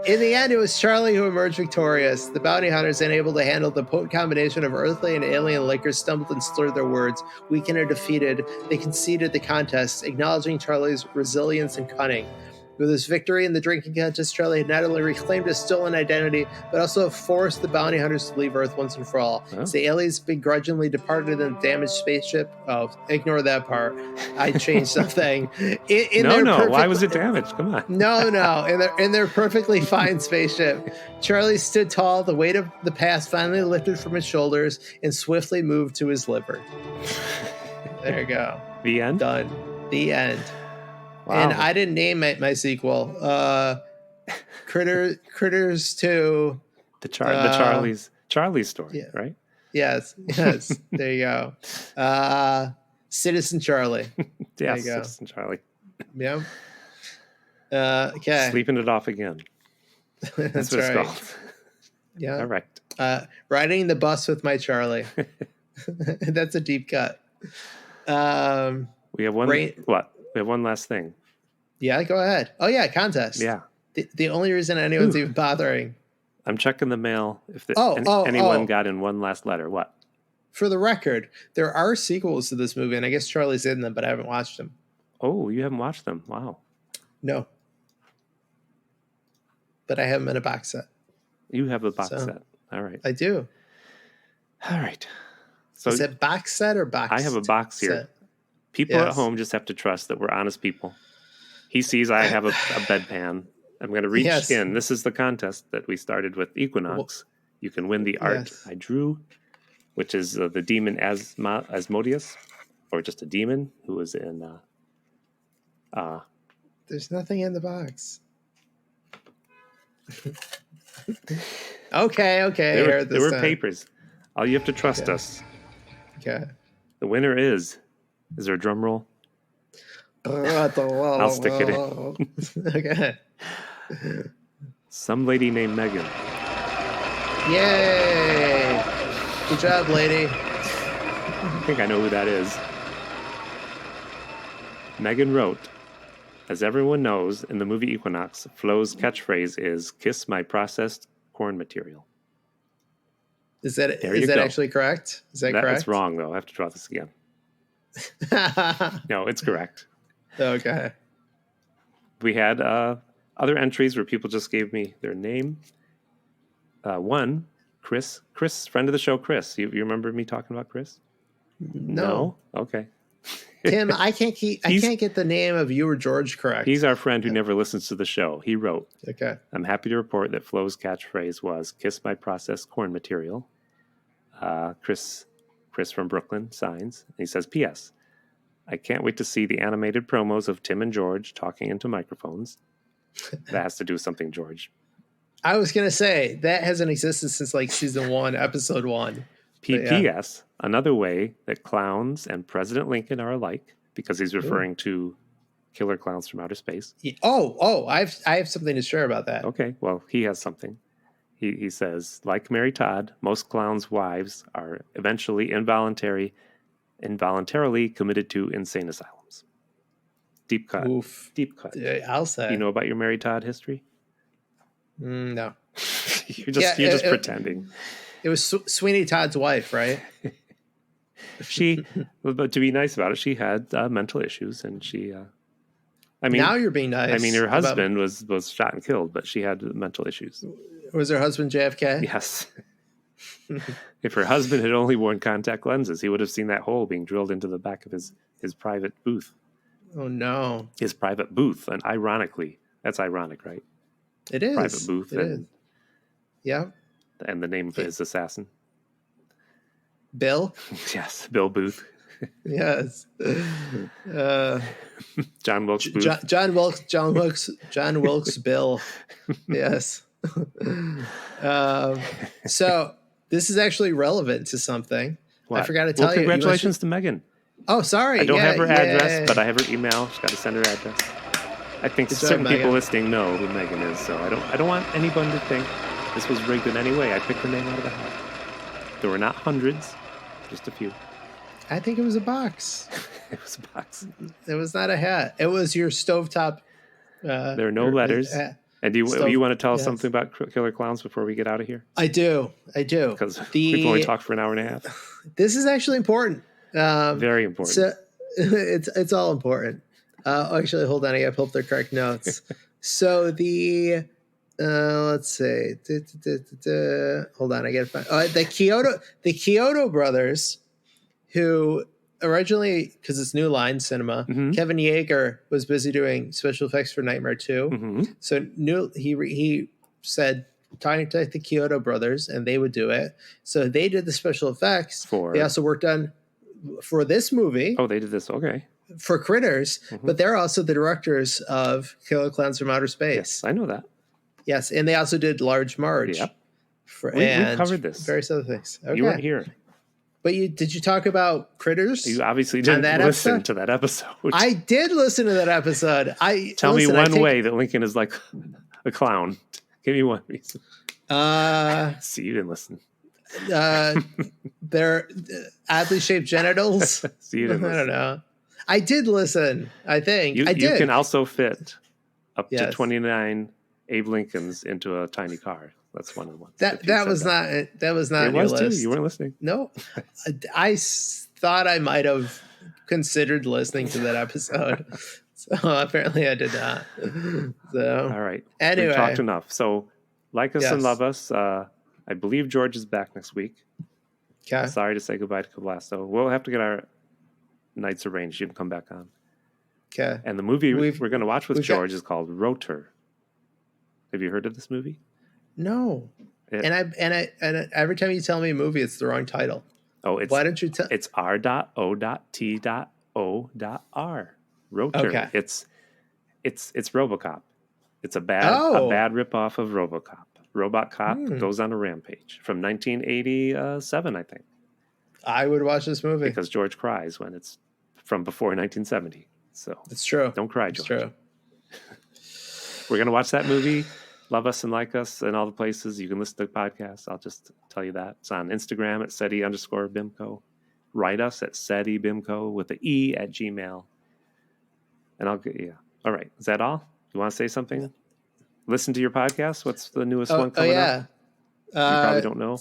In the end, it was Charlie who emerged victorious. The bounty hunters, unable to handle the potent combination of earthly and alien liquor, stumbled and slurred their words. Weakened and defeated, they conceded the contest, acknowledging Charlie's resilience and cunning. With his victory in the drinking contest, Charlie had not only reclaimed his stolen identity, but also forced the bounty hunters to leave Earth once and for all. Huh? As the aliens begrudgingly departed in a damaged spaceship. Oh, ignore that part. I changed something. Why was it damaged? Come on. No. In their perfectly fine spaceship, Charlie stood tall. The weight of the past finally lifted from his shoulders and swiftly moved to his liver. There you go. The end? Done. The end. Wow. And I didn't name my sequel. Critters 2. The Charlie story, yeah. right? Yes. There you go. Citizen Charlie. Yes, there you go. Citizen Charlie. Yeah. Okay. Sleeping it off again. That's what right. it's called. Yeah. All right. Riding the bus with my Charlie. That's a deep cut. We have one. What? We have one last thing. Yeah, go ahead. Oh yeah, contest. Yeah. The only reason anyone's even bothering. I'm checking the mail. If anyone got in one last letter, what? For the record, there are sequels to this movie, and I guess Charlie's in them, but I haven't watched them. Oh, you haven't watched them? Wow. No. But I have them in a box set. You have a box set. All right. I do. All right. So is it box set or box? I have a box here. Set? People at home just have to trust that we're honest people. He sees I have a bedpan. I'm going to reach in. This is the contest that we started with Equinox. You can win the art I drew, which is the demon Asmodeus, or just a demon who was in... There's nothing in the box. Okay. There were papers. All you have to trust us. Okay. The winner is there a drum roll? I'll stick it in. Okay. Some lady named Megan. Yay! Good job, lady. I think I know who that is. Megan wrote, as everyone knows, in the movie Equinox, Flo's catchphrase is, "Kiss my processed corn material." Is that actually correct? Is that correct? That's wrong, though. I have to draw this again. No, it's correct. Okay. We had other entries where people just gave me their name. One, Chris, friend of the show, Chris. You remember me talking about Chris? No. Okay. Tim, I can't get the name of you or George correct. He's our friend who never listens to the show. He wrote, okay. I'm happy to report that Flo's catchphrase was "Kiss my processed corn material." Chris from Brooklyn signs. And he says, P.S. I can't wait to see the animated promos of Tim and George talking into microphones. That has to do with something, George. I was going to say, that hasn't existed since like season 1, episode 1. P.S. Another way that clowns and President Lincoln are alike, because he's referring to killer clowns from outer space. I have something to share about that. Okay, well, he has something. He says, like Mary Todd, most clowns' wives are eventually involuntarily committed to insane asylums. Deep cut. Oof. Deep cut. I'll say. You know about your Mary Todd history? No. You're just pretending. It was Sweeney Todd's wife, right? But to be nice about it, she had mental issues, and she I mean, now you're being nice. I mean, her about- husband was shot and killed, but she had mental issues. Was her husband JFK? Yes. If her husband had only worn contact lenses, he would have seen that hole being drilled into the back of his private booth. Oh no, His private booth, and ironically, that's ironic, right? it is Private booth, It is. and, Yeah, and the name of his assassin. Bill. Yes, Bill Booth. Yes. John Wilkes Booth. John Wilkes Bill. Yes. So this is actually relevant to something. What? I forgot to tell you. Congratulations to Megan. Oh, sorry. I don't have her address, yay. but I have her email. She's got to send her address. I think Good job, certain people Megan. listening know who Megan is, so I don't want anyone to think this was rigged in any way. I picked her name out of the hat. There were not hundreds, just a few. I think it was a box. It was a box. It was not a hat. It was your stovetop. There are no letters. And do you want to tell us yes. something about Killer Clowns before we get out of here? I do. Because we've only talked for an hour and a half. This is actually important. Very important. So it's all important. Actually, hold on. I got to pull up the correct notes. So let's see. Hold on. I got to find the Kyoto brothers, who originally, because it's New Line Cinema, Mhm. Kevin Yeager was busy doing special effects for Nightmare 2. Hmm. So he said, contact the Kyoto brothers, and they would do it. So they did the special effects. They also worked on for this movie. Oh, they did this. Okay. For Critters, Mhm. but they're also the directors of Killer Clowns from Outer Space. Yes, I know that. Yes, and they also did Large Marge. Yep. We covered this. Various other things. Okay. You weren't here. But did you talk about Critters? You obviously On didn't that listen episode? to that episode. I did listen to that episode. Tell me one way that Lincoln is like a clown. Give me one reason. See, you didn't listen. They're oddly shaped genitals. See, you didn't I listen. don't know. I did listen. I think I did. You can also fit up to Yes. 29 Abe Lincolns into a tiny car. That's one of the ones. that if you said was not It on your was too. list. You weren't listening. No, I thought I might have considered listening to that episode. So apparently I did not. So All right. Anyway. We've talked enough. So like us and Yes. love us. I believe George is back next week. okay. Sorry to say goodbye to Cablasto. We'll have to get our nights arranged. You can come back on. Okay. And the movie We've- we're going to watch with we've got- George is called Rotor. Have you heard of this movie? No. It- And every time you tell me a movie, it's the wrong title. Oh, it's Why don't you tell? it's R.O.T.O.R. Rotor. Okay. It's RoboCop. It's a bad ripoff of RoboCop. Robot Cop goes on a rampage from 1987, I think, I would watch this movie. because George cries when it's from before 1970. So It's true. don't cry, It's George. true. We're gonna watch that movie. Love us and like us in all the places. You can listen to the podcast. I'll just tell you that. It's on Instagram at SETI_BIMCO. Write us at SETIBIMCO with the E at Gmail. And I'll get All right. Is that all? You want to say something? Listen to your podcast. What's the newest one coming up? You probably don't know.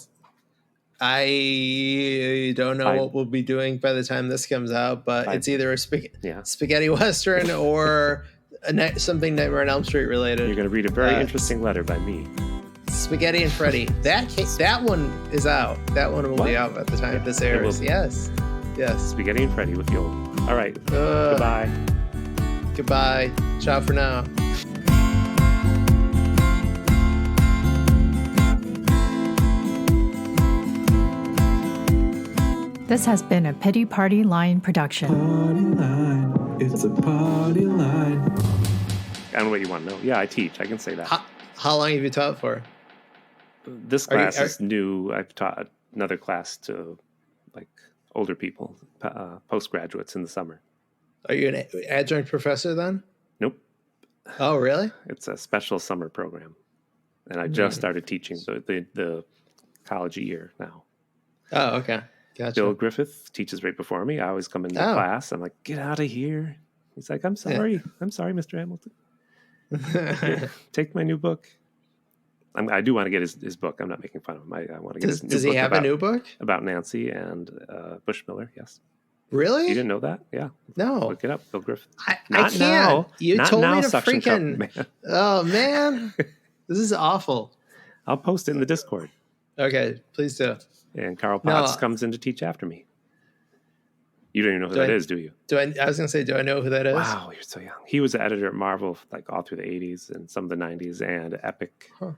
I don't know what we'll be doing by the time this comes out, but it's either a spaghetti western or something Nightmare on Elm Street related. You're going to read a very interesting letter by me. Spaghetti and Freddy. That one is out. That one will be out at the time this airs. Yes. Spaghetti and Freddy with Yoel. All right. Goodbye. Goodbye. Ciao for now. This has been a Pity Party Line production. Party line. It's a party line. I don't know what you want to know. Yeah, I teach. I can say that. How long have you taught for? This class is new. I've taught another class to like older people, postgraduates in the summer. Are you an adjunct professor then? Nope. Oh, really? It's a special summer program. And I just started teaching the college year now. Oh, okay. Gotcha. Bill Griffith teaches right before me. I always come into class. I'm like, get out of here. He's like, I'm sorry. Yeah. I'm sorry, Mr. Hamilton. Take my new book. I do want to get his book. I'm not making fun of him. I want to get his new book. Does he have a new book? About Nancy and Bushmiller, yes. Really? You didn't know that? Yeah. No. Look it up, Bill Griffith. I Not can't. now. You Not told now, me to Suction Cup, freaking. man. Oh man, this is awful. I'll post it in the Discord. Okay, please do. And Carl No. Potts comes in to teach after me. You don't even know who that is, do you? I was gonna say, do I know who that is? Wow, you're so young. He was the editor at Marvel like all through the 80s and some of the 90s and Epic. Huh.